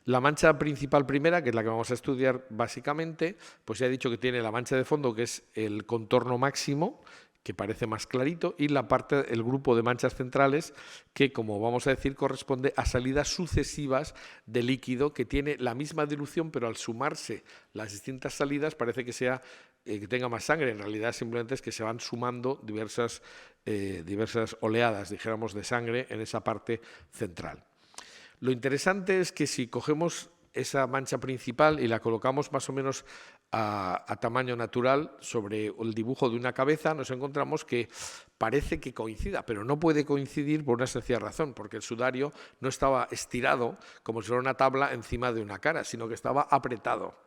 La mancha principal primera, que es la que vamos a estudiar básicamente, pues ya he dicho que tiene la mancha de fondo, que es el contorno máximo, que parece más clarito, y el grupo de manchas centrales, que, como vamos a decir, corresponde a salidas sucesivas de líquido que tiene la misma dilución, pero al sumarse las distintas salidas parece que sea que tenga más sangre, en realidad simplemente es que se van sumando diversas oleadas, dijéramos, de sangre en esa parte central. Lo interesante es que si cogemos esa mancha principal y la colocamos más o menos a tamaño natural sobre el dibujo de una cabeza, nos encontramos que parece que coincida, pero no puede coincidir por una sencilla razón, porque el sudario no estaba estirado como si fuera una tabla encima de una cara, sino que estaba apretado.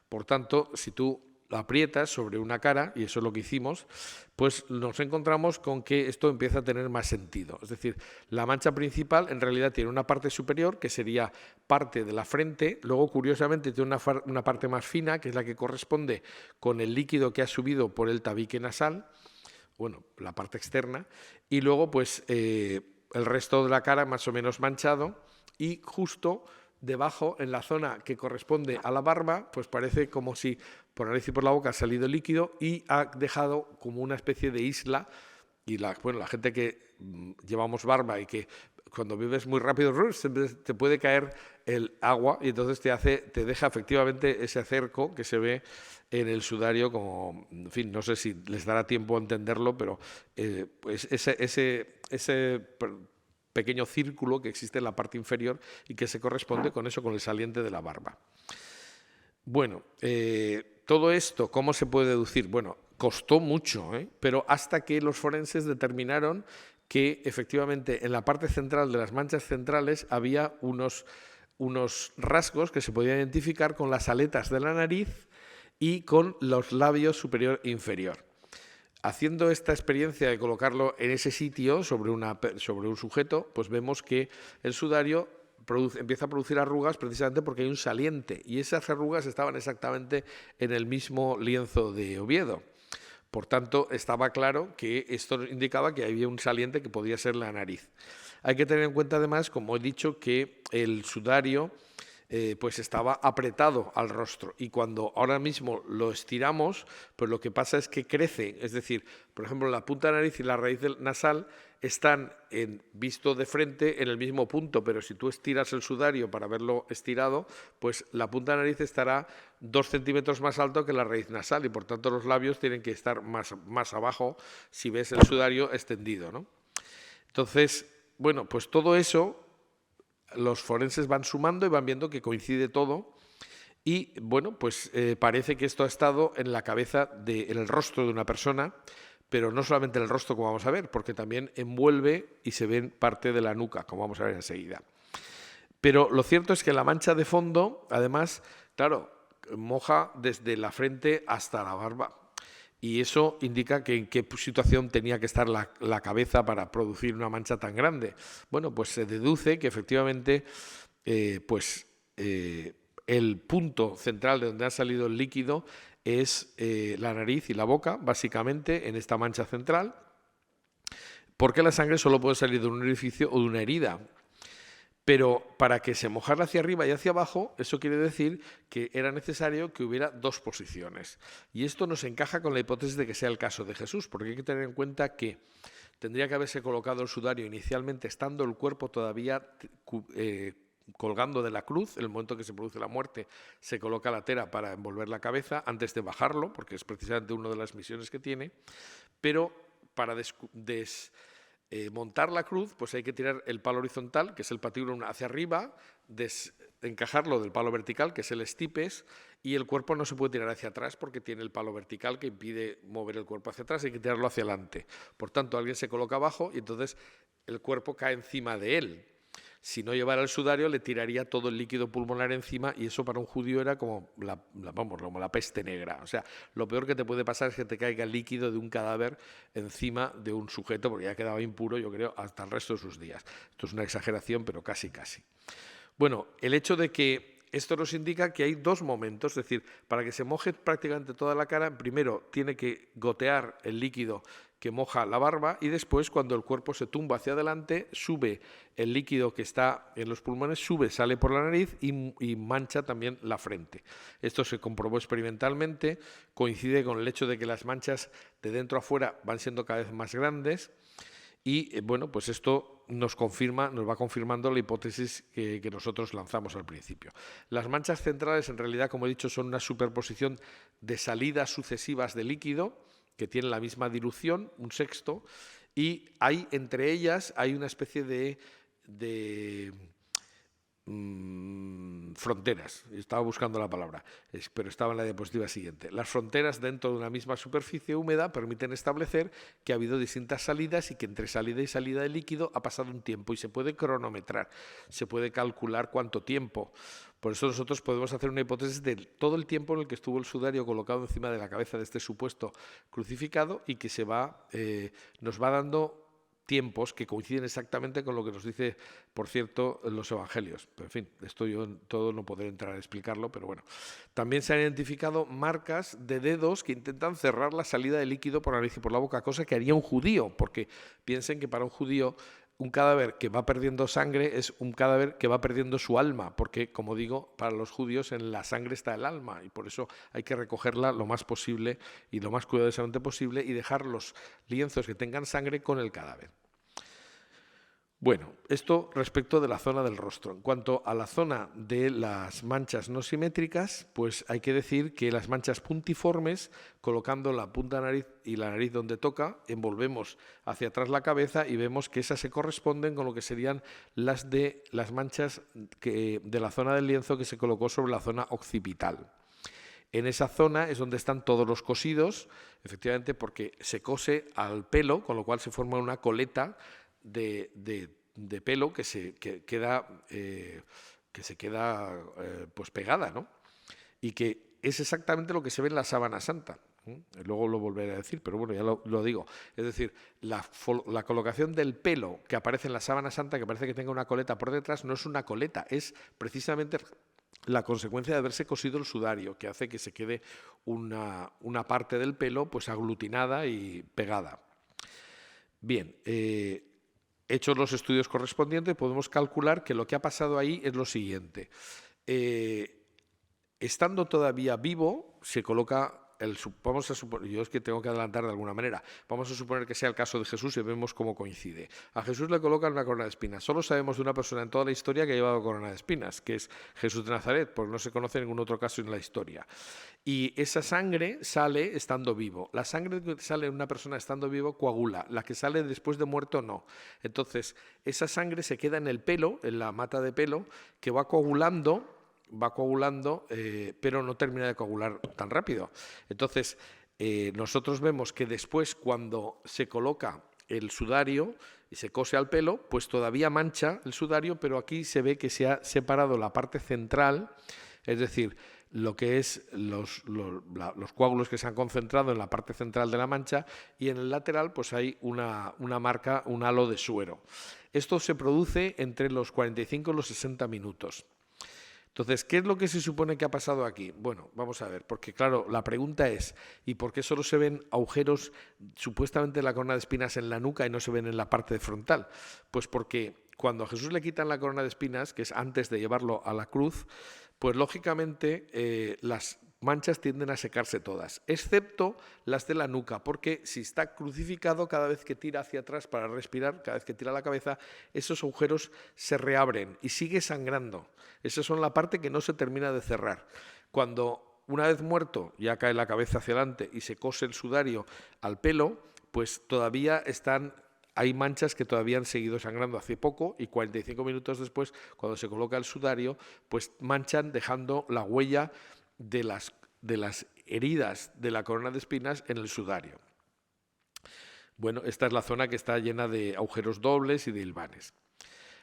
Por tanto, si tú lo aprietas sobre una cara, y eso es lo que hicimos, pues nos encontramos con que esto empieza a tener más sentido. Es decir, la mancha principal en realidad tiene una parte superior, que sería parte de la frente, luego curiosamente tiene una parte más fina, que es la que corresponde con el líquido que ha subido por el tabique nasal, bueno, la parte externa, y luego pues el resto de la cara más o menos manchado, y justo debajo, en la zona que corresponde a la barba, pues parece como si por la nariz y por la boca ha salido líquido y ha dejado como una especie de isla. Y la gente que llevamos barba y que cuando vives muy rápido te puede caer el agua y entonces te deja efectivamente ese cerco que se ve en el sudario, como, en fin, no sé si les dará tiempo a entenderlo, pero pues ese pequeño círculo que existe en la parte inferior y que se corresponde con eso, con el saliente de la barba. Bueno, todo esto, ¿cómo se puede deducir? Bueno, costó mucho, pero hasta que los forenses determinaron que efectivamente en la parte central de las manchas centrales había unos rasgos que se podían identificar con las aletas de la nariz y con los labios superior e inferior. Haciendo esta experiencia de colocarlo en ese sitio sobre un sujeto, pues vemos que el sudario empieza a producir arrugas precisamente porque hay un saliente, y esas arrugas estaban exactamente en el mismo lienzo de Oviedo. Por tanto, estaba claro que esto indicaba que había un saliente que podía ser la nariz. Hay que tener en cuenta además, como he dicho, que el sudario pues estaba apretado al rostro, y cuando ahora mismo lo estiramos, pues lo que pasa es que crece. Es decir, por ejemplo, la punta de la nariz y la raíz nasal están visto de frente en el mismo punto, pero si tú estiras el sudario para verlo estirado, pues la punta de la nariz estará 2 centímetros más alto que la raíz nasal, y por tanto los labios tienen que estar más abajo si ves el sudario extendido, ¿no? Entonces, bueno, pues todo eso los forenses van sumando y van viendo que coincide todo, y bueno, pues parece que esto ha estado en la cabeza, en el rostro de una persona, pero no solamente en el rostro, como vamos a ver, porque también envuelve y se ve parte de la nuca, como vamos a ver enseguida. Pero lo cierto es que la mancha de fondo, además, claro, moja desde la frente hasta la barba. Y eso indica que en qué situación tenía que estar la cabeza para producir una mancha tan grande. Bueno, pues se deduce que efectivamente el punto central de donde ha salido el líquido es la nariz y la boca, básicamente, en esta mancha central, porque la sangre solo puede salir de un orificio o de una herida. Pero para que se mojara hacia arriba y hacia abajo, eso quiere decir que era necesario que hubiera 2 posiciones. Y esto nos encaja con la hipótesis de que sea el caso de Jesús, porque hay que tener en cuenta que tendría que haberse colocado el sudario inicialmente estando el cuerpo todavía colgando de la cruz. En el momento que se produce la muerte, se coloca la tela para envolver la cabeza antes de bajarlo, porque es precisamente una de las misiones que tiene. Pero para montar la cruz, pues hay que tirar el palo horizontal, que es el patíbulo, hacia arriba, encajarlo del palo vertical, que es el stipes, y el cuerpo no se puede tirar hacia atrás porque tiene el palo vertical que impide mover el cuerpo hacia atrás, hay que tirarlo hacia adelante. Por tanto, alguien se coloca abajo y entonces el cuerpo cae encima de él. Si no llevara el sudario, le tiraría todo el líquido pulmonar encima, y eso para un judío era como como la peste negra. O sea, lo peor que te puede pasar es que te caiga el líquido de un cadáver encima de un sujeto, porque ya quedaba impuro, yo creo, hasta el resto de sus días. Esto es una exageración, pero casi. Bueno, el hecho de que esto nos indica que hay 2 momentos, es decir, para que se moje prácticamente toda la cara, primero tiene que gotear el líquido que moja la barba, y después, cuando el cuerpo se tumba hacia adelante, sube el líquido que está en los pulmones, sale por la nariz y mancha también la frente. Esto se comprobó experimentalmente, coincide con el hecho de que las manchas de dentro a fuera van siendo cada vez más grandes, y bueno, pues esto nos va confirmando la hipótesis que nosotros lanzamos al principio. Las manchas centrales, en realidad, como he dicho, son una superposición de salidas sucesivas de líquido que tienen la misma dilución, un sexto, y entre ellas hay una especie de fronteras, estaba buscando la palabra, pero estaba en la diapositiva siguiente. Las fronteras dentro de una misma superficie húmeda permiten establecer que ha habido distintas salidas y que entre salida y salida de líquido ha pasado un tiempo y se puede cronometrar, se puede calcular cuánto tiempo. Por eso nosotros podemos hacer una hipótesis de todo el tiempo en el que estuvo el sudario colocado encima de la cabeza de este supuesto crucificado y que nos va dando tiempos que coinciden exactamente con lo que nos dice, por cierto, los evangelios. Pero, en fin, esto yo todo no podré entrar a explicarlo, pero bueno. También se han identificado marcas de dedos que intentan cerrar la salida de líquido por la nariz y por la boca, cosa que haría un judío, porque piensen que para un judío un cadáver que va perdiendo sangre es un cadáver que va perdiendo su alma, porque, como digo, para los judíos en la sangre está el alma y por eso hay que recogerla lo más posible y lo más cuidadosamente posible y dejar los lienzos que tengan sangre con el cadáver. Bueno, esto respecto de la zona del rostro. En cuanto a la zona de las manchas no simétricas, pues hay que decir que las manchas puntiformes, colocando la punta de la nariz y la nariz donde toca, envolvemos hacia atrás la cabeza y vemos que esas se corresponden con lo que serían las manchas de la zona del lienzo que se colocó sobre la zona occipital. En esa zona es donde están todos los cosidos, efectivamente porque se cose al pelo, con lo cual se forma una coleta de pelo que se queda pues pegada, ¿no? Y que es exactamente lo que se ve en la sábana santa. Luego lo volveré a decir, pero bueno, ya lo digo. Es decir, la colocación del pelo que aparece en la sábana santa, que parece que tenga una coleta por detrás, no es una coleta, es precisamente la consecuencia de haberse cosido el sudario, que hace que se quede una parte del pelo pues aglutinada y pegada. Bien, hechos los estudios correspondientes, podemos calcular que lo que ha pasado ahí es lo siguiente. Estando todavía vivo, se coloca vamos a suponer, yo es que tengo que adelantar de alguna manera, vamos a suponer que sea el caso de Jesús y vemos cómo coincide. A Jesús le colocan una corona de espinas. Solo sabemos de una persona en toda la historia que ha llevado corona de espinas, que es Jesús de Nazaret, porque no se conoce ningún otro caso en la historia. Y esa sangre sale estando vivo. La sangre que sale en una persona estando vivo coagula, la que sale después de muerto no. Entonces, esa sangre se queda en el pelo, en la mata de pelo, que va coagulando, pero no termina de coagular tan rápido. Entonces, nosotros vemos que después, cuando se coloca el sudario y se cose al pelo, pues todavía mancha el sudario, pero aquí se ve que se ha separado la parte central, es decir, lo que es los coágulos que se han concentrado en la parte central de la mancha, y en el lateral pues hay una marca, un halo de suero. Esto se produce entre los 45 y los 60 minutos. Entonces, ¿qué es lo que se supone que ha pasado aquí? Bueno, vamos a ver, porque claro, la pregunta es, ¿y por qué solo se ven agujeros supuestamente en la corona de espinas en la nuca y no se ven en la parte frontal? Pues porque cuando a Jesús le quitan la corona de espinas, que es antes de llevarlo a la cruz, pues lógicamente las manchas tienden a secarse todas, excepto las de la nuca, porque si está crucificado, cada vez que tira hacia atrás para respirar, cada vez que tira la cabeza, esos agujeros se reabren y sigue sangrando. Esa son la parte que no se termina de cerrar. Cuando una vez muerto ya cae la cabeza hacia adelante y se cose el sudario al pelo, pues todavía hay manchas que todavía han seguido sangrando hace poco y 45 minutos después, cuando se coloca el sudario, pues manchan dejando la huella de las heridas de la corona de espinas en el sudario. Bueno, esta es la zona que está llena de agujeros dobles y de hilvanes.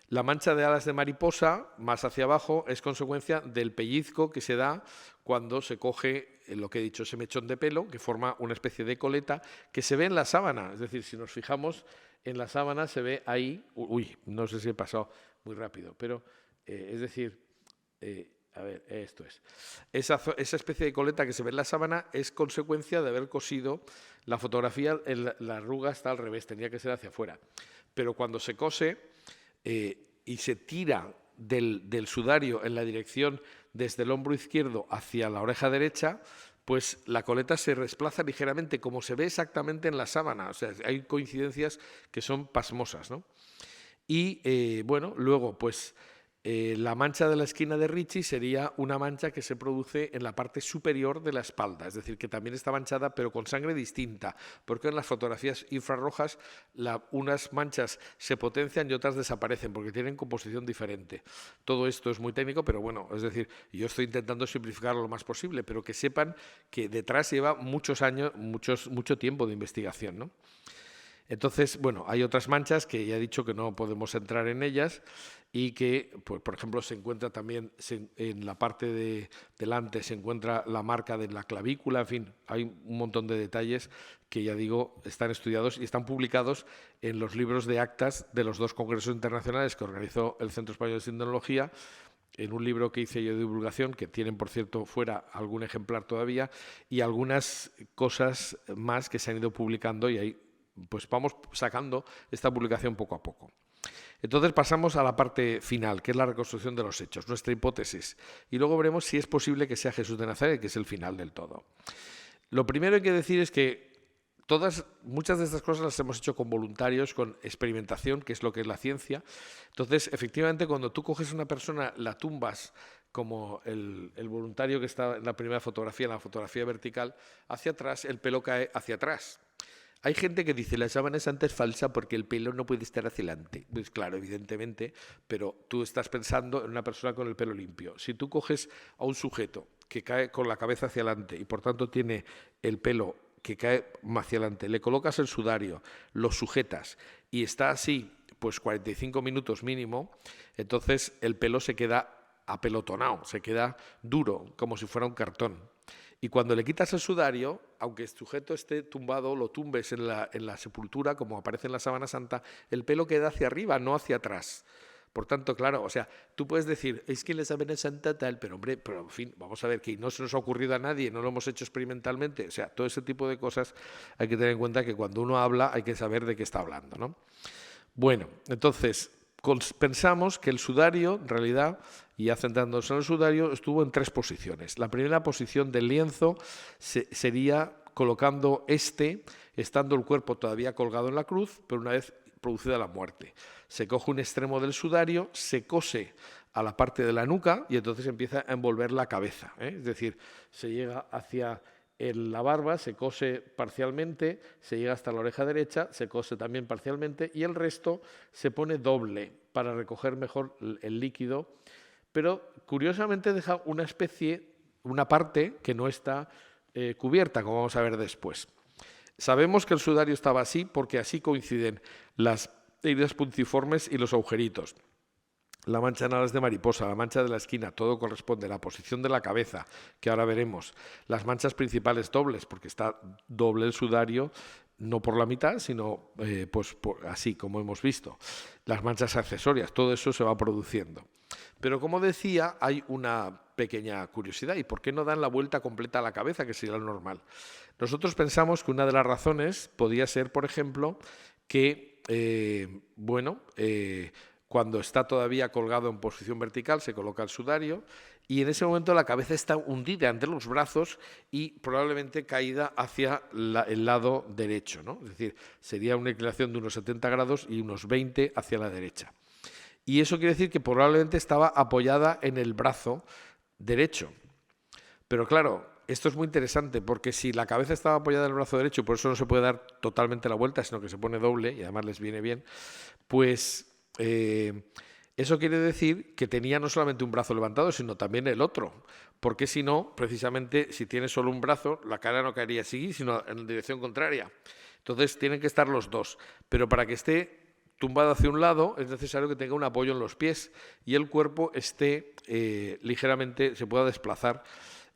La mancha de alas de mariposa, más hacia abajo, es consecuencia del pellizco que se da cuando se coge lo que he dicho, ese mechón de pelo, que forma una especie de coleta que se ve en la sábana. Es decir, si nos fijamos en la sábana se ve ahí, no sé si he pasado muy rápido, pero es decir, a ver, esto es. Esa especie de coleta que se ve en la sábana es consecuencia de haber cosido la fotografía, la arruga está al revés, tenía que ser hacia afuera. Pero cuando se cose y se tira del sudario en la dirección desde el hombro izquierdo hacia la oreja derecha, pues la coleta se desplaza ligeramente, como se ve exactamente en la sábana. O sea, hay coincidencias que son pasmosas, ¿no? Y bueno, luego pues la mancha de la esquina de Ricci sería una mancha que se produce en la parte superior de la espalda, es decir, que también está manchada pero con sangre distinta, porque en las fotografías infrarrojas unas manchas se potencian y otras desaparecen porque tienen composición diferente. Todo esto es muy técnico, pero bueno, es decir, yo estoy intentando simplificarlo lo más posible, pero que sepan que detrás lleva muchos años, mucho tiempo de investigación, ¿no? Entonces, bueno, hay otras manchas que ya he dicho que no podemos entrar en ellas y que, pues, por ejemplo, se encuentra también en la parte de delante, se encuentra la marca de la clavícula, en fin, hay un montón de detalles que, ya digo, están estudiados y están publicados en los libros de actas de los 2 congresos internacionales que organizó el Centro Español de Sindonología, en un libro que hice yo de divulgación, que tienen, por cierto, fuera algún ejemplar todavía, y algunas cosas más que se han ido publicando y ahí pues vamos sacando esta publicación poco a poco. Entonces pasamos a la parte final, que es la reconstrucción de los hechos, nuestra hipótesis. Y luego veremos si es posible que sea Jesús de Nazaret, que es el final del todo. Lo primero que hay que decir es que muchas de estas cosas las hemos hecho con voluntarios, con experimentación, que es lo que es la ciencia. Entonces, efectivamente, cuando tú coges a una persona, la tumbas, como el voluntario que está en la primera fotografía, en la fotografía vertical, hacia atrás, el pelo cae hacia atrás. Hay gente que dice la sábana santa es falsa porque el pelo no puede estar hacia adelante. Pues claro, evidentemente, pero tú estás pensando en una persona con el pelo limpio. Si tú coges a un sujeto que cae con la cabeza hacia adelante y por tanto tiene el pelo que cae hacia adelante, le colocas el sudario, lo sujetas y está así pues 45 minutos mínimo, entonces el pelo se queda apelotonado, se queda duro, como si fuera un cartón. Y cuando le quitas el sudario, aunque el sujeto esté tumbado, lo tumbes en la sepultura, como aparece en la sábana santa, el pelo queda hacia arriba, no hacia atrás. Por tanto, claro, o sea, tú puedes decir, es que la sábana santa tal, pero hombre, pero en fin, vamos a ver que no se nos ha ocurrido a nadie, no lo hemos hecho experimentalmente. O sea, todo ese tipo de cosas hay que tener en cuenta que cuando uno habla hay que saber de qué está hablando, ¿no? Bueno, entonces pensamos que el sudario, en realidad, y ya centrándonos en el sudario, estuvo en 3 posiciones. La primera posición del lienzo sería colocando estando el cuerpo todavía colgado en la cruz, pero una vez producida la muerte. Se coge un extremo del sudario, se cose a la parte de la nuca y entonces empieza a envolver la cabeza, ¿eh? Es decir, se llega hacia la barba, se cose parcialmente, se llega hasta la oreja derecha, se cose también parcialmente y el resto se pone doble para recoger mejor el líquido, pero curiosamente deja una parte que no está cubierta, como vamos a ver después. Sabemos que el sudario estaba así porque así coinciden las heridas punciformes y los agujeritos. La mancha en alas de mariposa, la mancha de la esquina, todo corresponde. La posición de la cabeza, que ahora veremos. Las manchas principales dobles, porque está doble el sudario, no por la mitad, sino pues así como hemos visto. Las manchas accesorias, todo eso se va produciendo. Pero como decía, hay una pequeña curiosidad. ¿Y por qué no dan la vuelta completa a la cabeza, que sería lo normal? Nosotros pensamos que una de las razones podía ser, por ejemplo, que, cuando está todavía colgado en posición vertical, se coloca el sudario y en ese momento la cabeza está hundida entre los brazos y probablemente caída hacia el lado derecho, ¿no? Es decir, sería una inclinación de unos 70 grados y unos 20 hacia la derecha. Y eso quiere decir que probablemente estaba apoyada en el brazo derecho. Pero claro, esto es muy interesante porque si la cabeza estaba apoyada en el brazo derecho, por eso no se puede dar totalmente la vuelta, sino que se pone doble y además les viene bien, pues eso quiere decir que tenía no solamente un brazo levantado, sino también el otro. Porque si no, precisamente, si tienes solo un brazo, la cara no caería así, sino en dirección contraria. Entonces tienen que estar los dos. Pero para que esté tumbado hacia un lado es necesario que tenga un apoyo en los pies y el cuerpo esté ligeramente, se pueda desplazar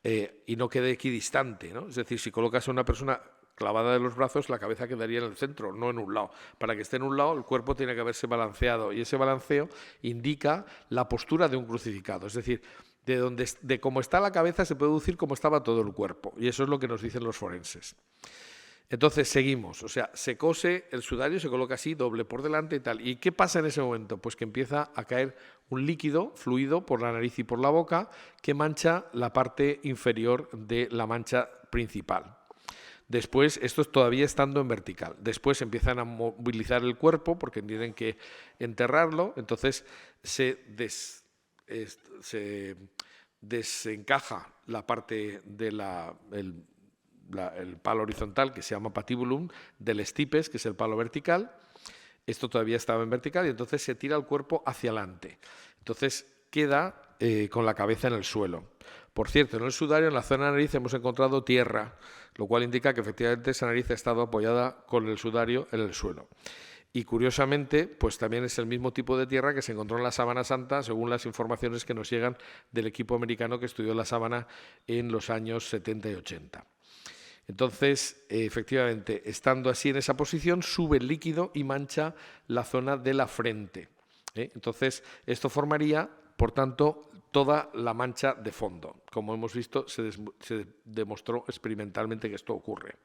y no quede equidistante, ¿no? Es decir, si colocas a una persona clavada de los brazos, la cabeza quedaría en el centro, no en un lado. Para que esté en un lado, el cuerpo tiene que haberse balanceado y ese balanceo indica la postura de un crucificado. Es decir, de cómo está la cabeza se puede deducir cómo estaba todo el cuerpo y eso es lo que nos dicen los forenses. Entonces seguimos, o sea, se cose el sudario, se coloca así, doble por delante y tal. ¿Y qué pasa en ese momento? Pues que empieza a caer un líquido, fluido, por la nariz y por la boca, que mancha la parte inferior de la mancha principal. Después, esto es todavía estando en vertical. Después empiezan a movilizar el cuerpo porque tienen que enterrarlo, entonces se desencaja la parte del el palo horizontal, que se llama patibulum, del stipes, que es el palo vertical. Esto todavía estaba en vertical y entonces se tira el cuerpo hacia adelante. Entonces queda con la cabeza en el suelo. Por cierto, en el sudario, en la zona de la nariz, hemos encontrado tierra, lo cual indica que efectivamente esa nariz ha estado apoyada con el sudario en el suelo. Y curiosamente, pues también es el mismo tipo de tierra que se encontró en la Sábana Santa, según las informaciones que nos llegan del equipo americano que estudió la sábana en los años 70 y 80. Entonces, efectivamente, estando así en esa posición, sube el líquido y mancha la zona de la frente. Entonces, esto formaría, por tanto, toda la mancha de fondo. Como hemos visto, se demostró experimentalmente que esto ocurre.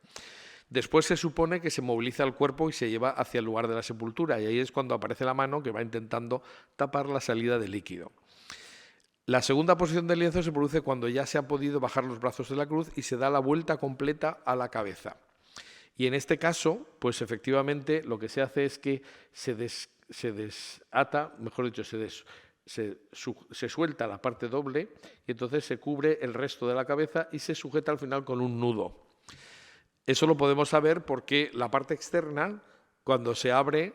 Después se supone que se moviliza el cuerpo y se lleva hacia el lugar de la sepultura, y ahí es cuando aparece la mano que va intentando tapar la salida del líquido. La segunda posición del lienzo se produce cuando ya se ha podido bajar los brazos de la cruz y se da la vuelta completa a la cabeza. Y en este caso, pues efectivamente lo que se hace es que se desata, mejor dicho, se suelta la parte doble y entonces se cubre el resto de la cabeza y se sujeta al final con un nudo. Eso lo podemos saber porque la parte externa, cuando se abre,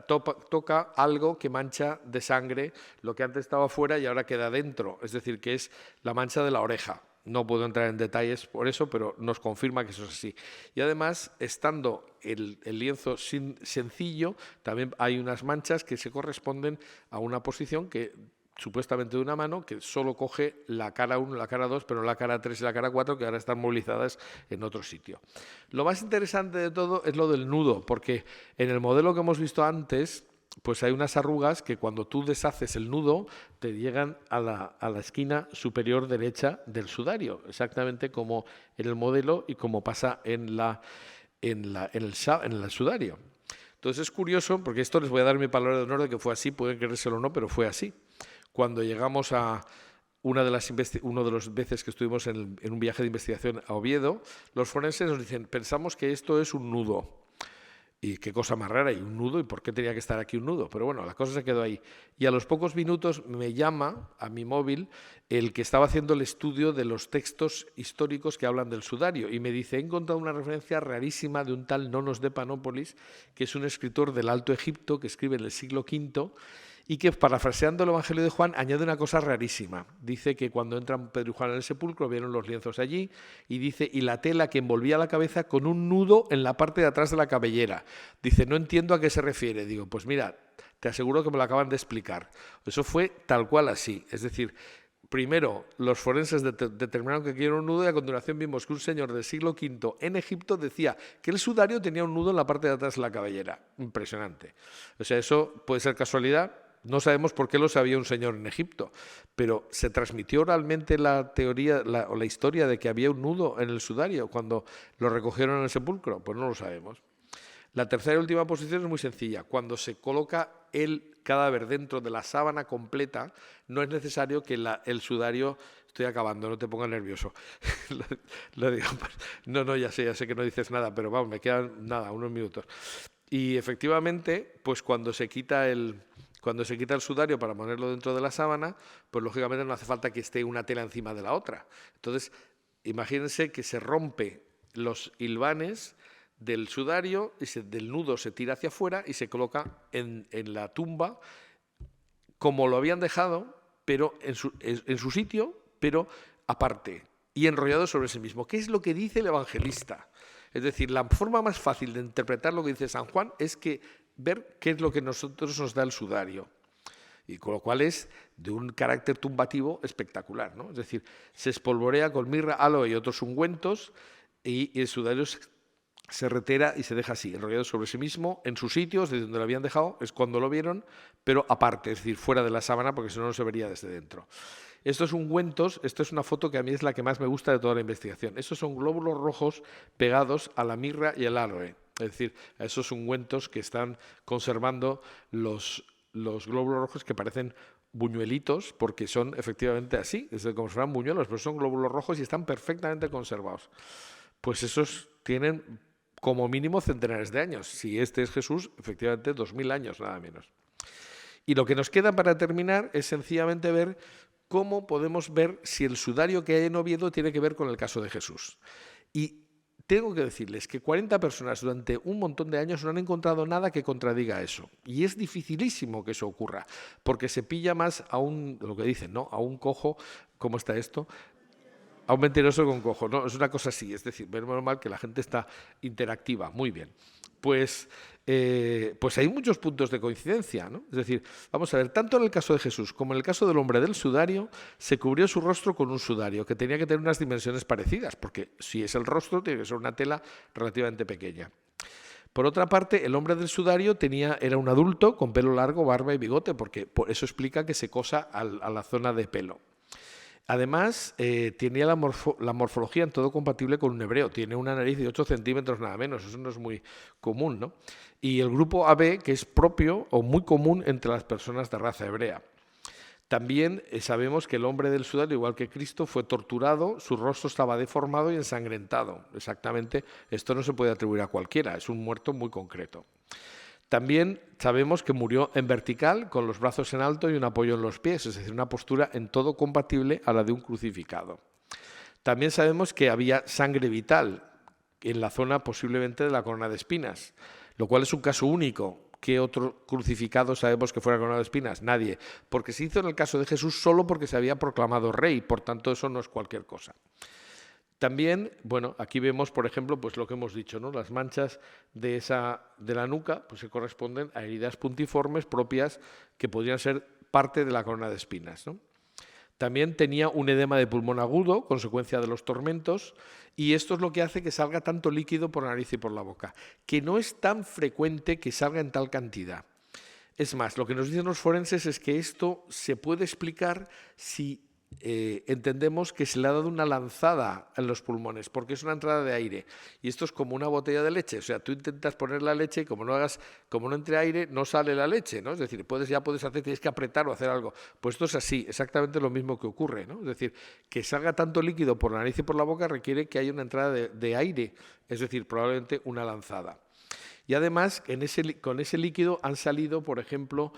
toca algo que mancha de sangre lo que antes estaba fuera y ahora queda dentro, es decir, que es la mancha de la oreja. No puedo entrar en detalles por eso, pero nos confirma que eso es así. Y además, estando el lienzo sencillo, también hay unas manchas que se corresponden a una posición que supuestamente de una mano que solo coge la cara 1, la cara 2, pero no la cara 3 y la cara 4, que ahora están movilizadas en otro sitio. Lo más interesante de todo es lo del nudo, porque en el modelo que hemos visto antes, pues hay unas arrugas que cuando tú deshaces el nudo te llegan a la esquina superior derecha del sudario, exactamente como en el modelo y como pasa en el sudario. Entonces es curioso, porque esto les voy a dar mi palabra de honor de que fue así, pueden creérselo o no, pero fue así. Cuando llegamos a una de las veces que estuvimos en un viaje de investigación a Oviedo, los forenses nos dicen, pensamos que esto es un nudo. Y qué cosa más rara, y un nudo, y por qué tenía que estar aquí un nudo. Pero bueno, la cosa se quedó ahí. Y a los pocos minutos me llama a mi móvil el que estaba haciendo el estudio de los textos históricos que hablan del sudario y me dice, he encontrado una referencia rarísima de un tal Nonos de Panópolis, que es un escritor del Alto Egipto que escribe en el siglo V y que, parafraseando el Evangelio de Juan, añade una cosa rarísima. Dice que cuando entran Pedro y Juan en el sepulcro, vieron los lienzos allí, y dice, y la tela que envolvía la cabeza con un nudo en la parte de atrás de la cabellera. Dice, no entiendo a qué se refiere. Digo, pues mira, te aseguro que me lo acaban de explicar. Eso fue tal cual así. Es decir, primero los forenses determinaron que quieren un nudo y a continuación vimos que un señor del siglo V en Egipto decía que el sudario tenía un nudo en la parte de atrás de la cabellera. Impresionante. O sea, eso puede ser casualidad. No sabemos por qué lo sabía un señor en Egipto, pero ¿se transmitió oralmente la teoría o la historia de que había un nudo en el sudario cuando lo recogieron en el sepulcro? Pues no lo sabemos. La tercera y última posición es muy sencilla. Cuando se coloca el cadáver dentro de la sábana completa, no es necesario que el sudario... Estoy acabando, no te pongas nervioso. lo digo, no, ya sé que no dices nada, pero vamos, me quedan unos minutos. Y efectivamente, pues cuando se quita el sudario para ponerlo dentro de la sábana, pues lógicamente no hace falta que esté una tela encima de la otra. Entonces, imagínense que se rompe los hilvanes del sudario y del nudo se tira hacia afuera y se coloca en la tumba como lo habían dejado, pero en su sitio, pero aparte y enrollado sobre sí mismo. ¿Qué es lo que dice el evangelista? Es decir, la forma más fácil de interpretar lo que dice San Juan es que ver qué es lo que nosotros nos da el sudario. Y con lo cual es de un carácter tumbativo espectacular, ¿no? Es decir, se espolvorea con mirra, aloe y otros ungüentos y el sudario se retera y se deja así, enrollado sobre sí mismo, en sus sitios, desde donde lo habían dejado, es cuando lo vieron, pero aparte, es decir, fuera de la sábana, porque si no, no se vería desde dentro. Estos ungüentos, esto es una foto que a mí es la que más me gusta de toda la investigación. Estos son glóbulos rojos pegados a la mirra y el aloe. Es decir, a esos ungüentos que están conservando los glóbulos rojos que parecen buñuelitos, porque son efectivamente así, es como si fueran buñuelos, pero son glóbulos rojos y están perfectamente conservados. Pues esos tienen como mínimo centenares de años. Si este es Jesús, efectivamente 2000 años, nada menos. Y lo que nos queda para terminar es sencillamente ver cómo podemos ver si el sudario que hay en Oviedo tiene que ver con el caso de Jesús. Y tengo que decirles que 40 personas durante un montón de años no han encontrado nada que contradiga eso. Y es dificilísimo que eso ocurra, porque se pilla más a lo que dicen, ¿no? A un cojo, ¿cómo está esto? A un mentiroso con cojo, ¿no? Es una cosa así, es decir, menos mal que la gente está interactiva, muy bien. Pues hay muchos puntos de coincidencia, ¿no? Es decir, vamos a ver, tanto en el caso de Jesús como en el caso del hombre del sudario, se cubrió su rostro con un sudario que tenía que tener unas dimensiones parecidas, porque si es el rostro, tiene que ser una tela relativamente pequeña. Por otra parte, el hombre del sudario era un adulto con pelo largo, barba y bigote, porque por eso explica que se cosa a la zona de pelo. Además, tenía la morfología en todo compatible con un hebreo. Tiene una nariz de 8 centímetros nada menos. Eso no es muy común, ¿no? Y el grupo AB, que es propio o muy común entre las personas de raza hebrea. También sabemos que el hombre del sudario, igual que Cristo, fue torturado, su rostro estaba deformado y ensangrentado. Exactamente, esto no se puede atribuir a cualquiera, es un muerto muy concreto. También sabemos que murió en vertical, con los brazos en alto y un apoyo en los pies, es decir, una postura en todo compatible a la de un crucificado. También sabemos que había sangre vital en la zona posiblemente de la corona de espinas, lo cual es un caso único. ¿Qué otro crucificado sabemos que fuera coronado de espinas? Nadie, porque se hizo en el caso de Jesús solo porque se había proclamado rey, por tanto eso no es cualquier cosa. También, bueno, aquí vemos, por ejemplo, pues lo que hemos dicho, ¿no? Las manchas de la nuca pues se corresponden a heridas puntiformes propias que podrían ser parte de la corona de espinas, ¿no? También tenía un edema de pulmón agudo, consecuencia de los tormentos, y esto es lo que hace que salga tanto líquido por la nariz y por la boca, que no es tan frecuente que salga en tal cantidad. Es más, lo que nos dicen los forenses es que esto se puede explicar si entendemos que se le ha dado una lanzada en los pulmones, porque es una entrada de aire. Y esto es como una botella de leche. O sea, tú intentas poner la leche y como no entre aire, no sale la leche, ¿no? Es decir, tienes que apretar o hacer algo. Pues esto es así, exactamente lo mismo que ocurre, ¿no? Es decir, que salga tanto líquido por la nariz y por la boca requiere que haya una entrada de aire, es decir, probablemente una lanzada. Y además, con ese líquido han salido, por ejemplo,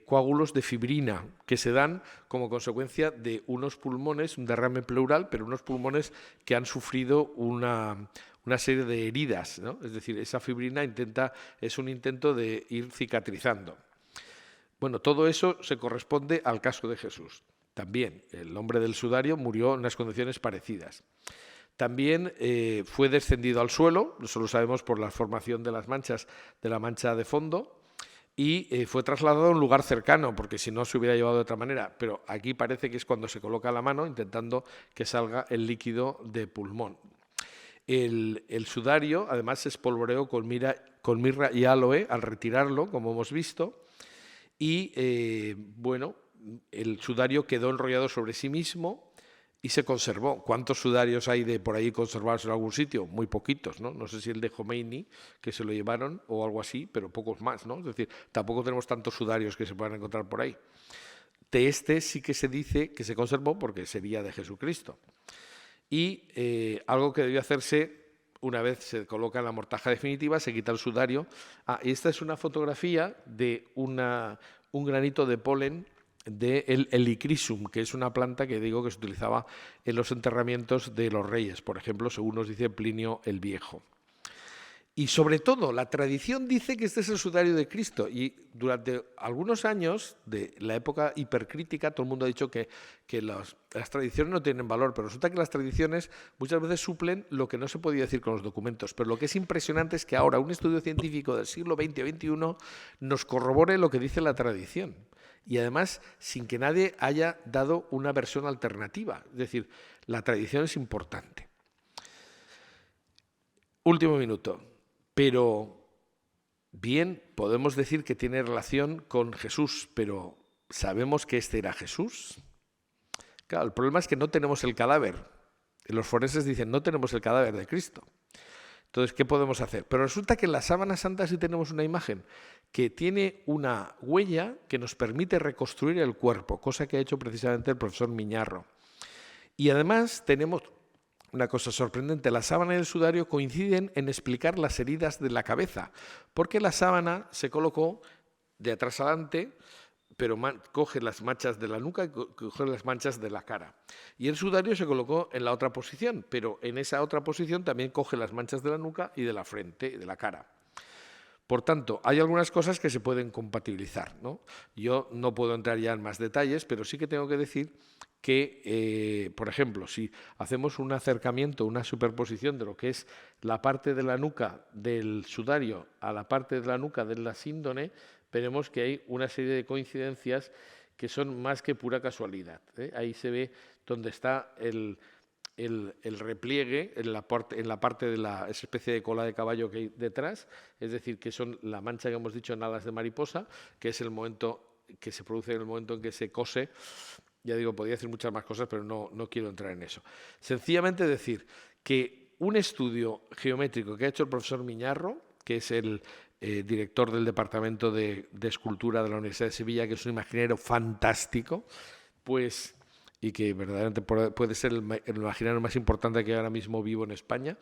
coágulos de fibrina, que se dan como consecuencia de unos pulmones, un derrame pleural, pero unos pulmones que han sufrido una serie de heridas, ¿no? Es decir, esa fibrina es un intento de ir cicatrizando. Bueno, todo eso se corresponde al caso de Jesús. También el hombre del sudario murió en unas condiciones parecidas. También fue descendido al suelo, eso lo sabemos por la formación de las manchas, de la mancha de fondo, y fue trasladado a un lugar cercano, porque si no se hubiera llevado de otra manera. Pero aquí parece que es cuando se coloca la mano intentando que salga el líquido de pulmón. El sudario además se espolvoreó con mirra y aloe al retirarlo, como hemos visto, y bueno, el sudario quedó enrollado sobre sí mismo y se conservó. ¿Cuántos sudarios hay de por ahí conservados en algún sitio? Muy poquitos, ¿no? No sé si el de Jomeini, que se lo llevaron, o algo así, pero pocos más, ¿no? Es decir, tampoco tenemos tantos sudarios que se puedan encontrar por ahí. De este sí que se dice que se conservó porque sería de Jesucristo. Y algo que debió hacerse una vez se coloca en la mortaja definitiva, se quita el sudario. Y esta es una fotografía de un granito de polen del Helichrysum, que es una planta que digo que se utilizaba en los enterramientos de los reyes, por ejemplo, según nos dice Plinio el Viejo. Y sobre todo, la tradición dice que este es el sudario de Cristo, y durante algunos años de la época hipercrítica todo el mundo ha dicho que las tradiciones no tienen valor, pero resulta que las tradiciones muchas veces suplen lo que no se podía decir con los documentos. Pero lo que es impresionante es que ahora un estudio científico del siglo XX o XXI nos corrobore lo que dice la tradición. Y además sin que nadie haya dado una versión alternativa. Es decir, la tradición es importante. Último minuto. Pero, bien, podemos decir que tiene relación con Jesús, pero ¿sabemos que este era Jesús? Claro, el problema es que no tenemos el cadáver. Los forenses dicen, no tenemos el cadáver de Cristo. Entonces, ¿qué podemos hacer? Pero resulta que en la sábana santa sí tenemos una imagen que tiene una huella que nos permite reconstruir el cuerpo, cosa que ha hecho precisamente el profesor Miñarro. Y además tenemos una cosa sorprendente, la sábana y el sudario coinciden en explicar las heridas de la cabeza, porque la sábana se colocó de atrás adelante, pero coge las manchas de la nuca y coge las manchas de la cara. Y el sudario se colocó en la otra posición, pero en esa otra posición también coge las manchas de la nuca y de la frente y de la cara. Por tanto, hay algunas cosas que se pueden compatibilizar, ¿no? Yo no puedo entrar ya en más detalles, pero sí que tengo que decir que, por ejemplo, si hacemos un acercamiento, una superposición de lo que es la parte de la nuca del sudario a la parte de la nuca de la síndone, veremos que hay una serie de coincidencias que son más que pura casualidad, ¿eh? Ahí se ve donde está el repliegue en la parte de esa especie de cola de caballo que hay detrás, es decir, que son la mancha que hemos dicho en alas de mariposa, que es el momento que se produce en el momento en que se cose. Ya digo, podría decir muchas más cosas, pero no quiero entrar en eso. Sencillamente decir que un estudio geométrico que ha hecho el profesor Miñarro, que es el director del Departamento de Escultura de la Universidad de Sevilla, que es un imaginero fantástico, pues, y que verdaderamente puede ser el imaginario más importante que ahora mismo vivo en España,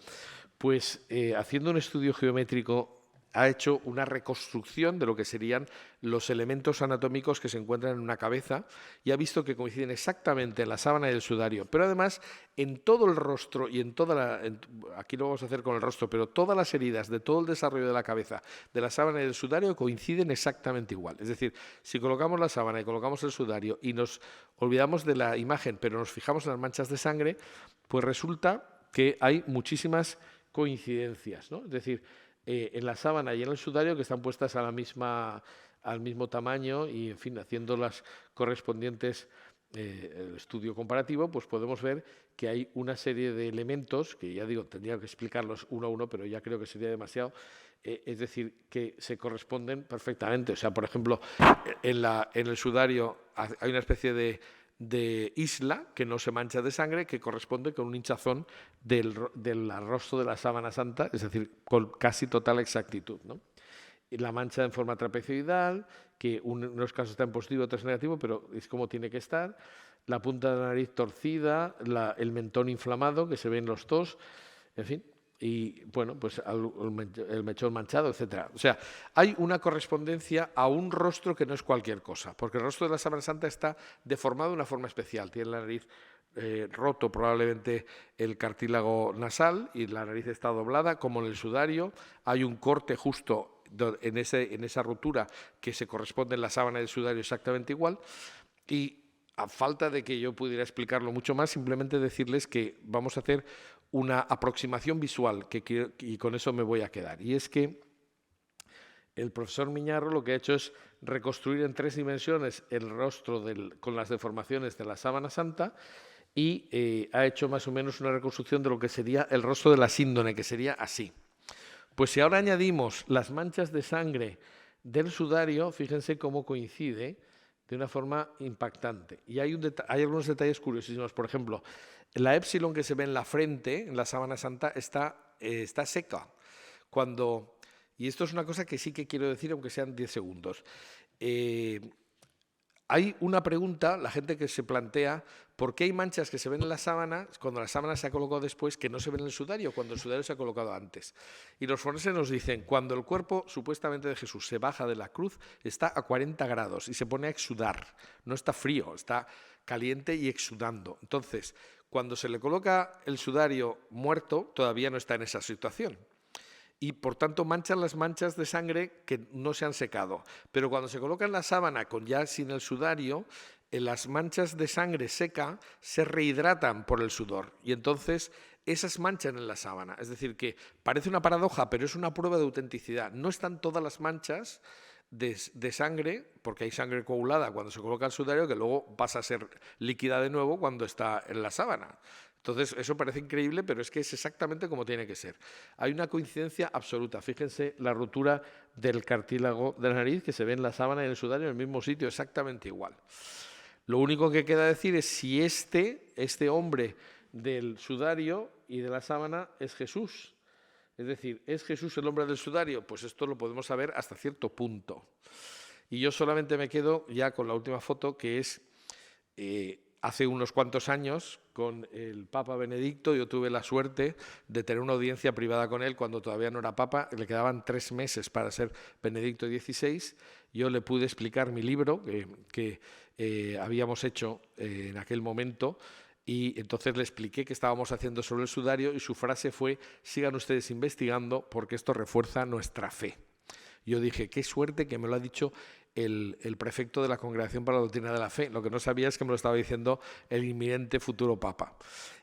pues haciendo un estudio geométrico ha hecho una reconstrucción de lo que serían los elementos anatómicos que se encuentran en una cabeza y ha visto que coinciden exactamente en la sábana y el sudario, pero además en todo el rostro y aquí lo vamos a hacer con el rostro, pero todas las heridas de todo el desarrollo de la cabeza, de la sábana y del sudario coinciden exactamente igual. Es decir, si colocamos la sábana y colocamos el sudario y nos olvidamos de la imagen, pero nos fijamos en las manchas de sangre, pues resulta que hay muchísimas coincidencias, ¿no? Es decir, en la sábana y en el sudario que están puestas al mismo tamaño y, en fin, haciendo las correspondientes el estudio comparativo, pues podemos ver que hay una serie de elementos, que ya digo, tendría que explicarlos uno a uno, pero ya creo que sería demasiado, es decir, que se corresponden perfectamente. O sea, por ejemplo, en el sudario hay una especie de isla que no se mancha de sangre, que corresponde con un hinchazón del rostro de la sábana santa, es decir, con casi total exactitud, ¿no? Y la mancha en forma trapezoidal, que en unos casos está en positivo, otros en negativo, pero es como tiene que estar. La punta de la nariz torcida, el mentón inflamado, que se ven los dos, en fin. Y, bueno, pues el mechón manchado, etcétera. O sea, hay una correspondencia a un rostro que no es cualquier cosa, porque el rostro de la sábana santa está deformado de una forma especial. Tiene la nariz roto probablemente el cartílago nasal y la nariz está doblada, como en el sudario. Hay un corte justo en esa rotura que se corresponde en la sábana del sudario exactamente igual. Y a falta de que yo pudiera explicarlo mucho más, simplemente decirles que vamos a hacer una aproximación visual y con eso me voy a quedar. Y es que el profesor Miñarro lo que ha hecho es reconstruir en 3 dimensiones el rostro con las deformaciones de la sábana santa y ha hecho más o menos una reconstrucción de lo que sería el rostro de la síndone, que sería así. Pues si ahora añadimos las manchas de sangre del sudario, fíjense cómo coincide de una forma impactante. Y hay algunos detalles curiosísimos. Por ejemplo, la épsilon que se ve en la frente, en la sábana santa, está seca. Y esto es una cosa que sí que quiero decir, aunque sean 10 segundos. Hay una pregunta, la gente que se plantea, ¿por qué hay manchas que se ven en la sábana cuando la sábana se ha colocado después que no se ven en el sudario, cuando el sudario se ha colocado antes? Y los forenses nos dicen, cuando el cuerpo supuestamente de Jesús se baja de la cruz, está a 40 grados y se pone a exudar. No está frío, está caliente y exudando. Entonces, cuando se le coloca el sudario muerto, todavía no está en esa situación. Y por tanto manchan las manchas de sangre que no se han secado. Pero cuando se coloca en la sábana ya sin el sudario, las manchas de sangre seca se rehidratan por el sudor y entonces esas manchan en la sábana. Es decir, que parece una paradoja, pero es una prueba de autenticidad. No están todas las manchas de sangre, porque hay sangre coagulada cuando se coloca el sudario, que luego pasa a ser líquida de nuevo cuando está en la sábana. Entonces, eso parece increíble, pero es que es exactamente como tiene que ser. Hay una coincidencia absoluta. Fíjense la rotura del cartílago de la nariz que se ve en la sábana y en el sudario en el mismo sitio, exactamente igual. Lo único que queda decir es si este hombre del sudario y de la sábana es Jesús. Es decir, ¿es Jesús el hombre del sudario? Pues esto lo podemos saber hasta cierto punto. Y yo solamente me quedo ya con la última foto, que es hace unos cuantos años, con el Papa Benedicto. Yo tuve la suerte de tener una audiencia privada con él cuando todavía no era Papa, le quedaban 3 meses para ser Benedicto XVI. Yo le pude explicar mi libro que habíamos hecho en aquel momento, y entonces le expliqué qué estábamos haciendo sobre el sudario, y su frase fue: sigan ustedes investigando porque esto refuerza nuestra fe. Yo dije, qué suerte que me lo ha dicho el prefecto de la Congregación para la Doctrina de la Fe. Lo que no sabía es que me lo estaba diciendo el inminente futuro Papa.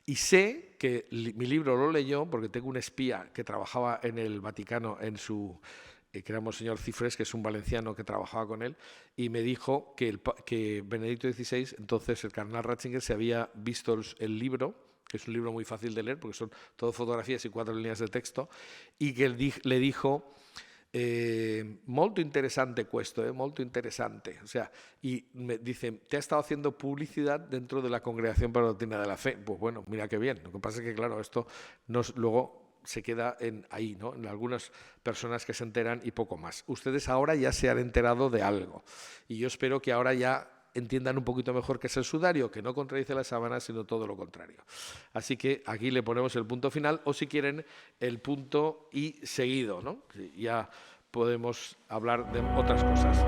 Y sé que mi libro lo leyó porque tengo un espía que trabajaba en el Vaticano, que era Monseñor Cifres, que es un valenciano que trabajaba con él, y me dijo que Benedicto XVI, entonces el cardenal Ratzinger, se había visto el libro, que es un libro muy fácil de leer porque son todo fotografías y 4 líneas de texto, y que le dijo: molto interesante questo, molto interesante. O sea, y me dice, te ha estado haciendo publicidad dentro de la Congregación para la Doctrina de la Fe. Pues bueno, mira qué bien. Lo que pasa es que, claro, esto luego se queda ahí, ¿no? En algunas personas que se enteran y poco más. Ustedes ahora ya se han enterado de algo, y yo espero que ahora ya entiendan un poquito mejor qué es el sudario, que no contradice la sábana, sino todo lo contrario. Así que aquí le ponemos el punto final, o si quieren, el punto y seguido, ¿no? Ya podemos hablar de otras cosas.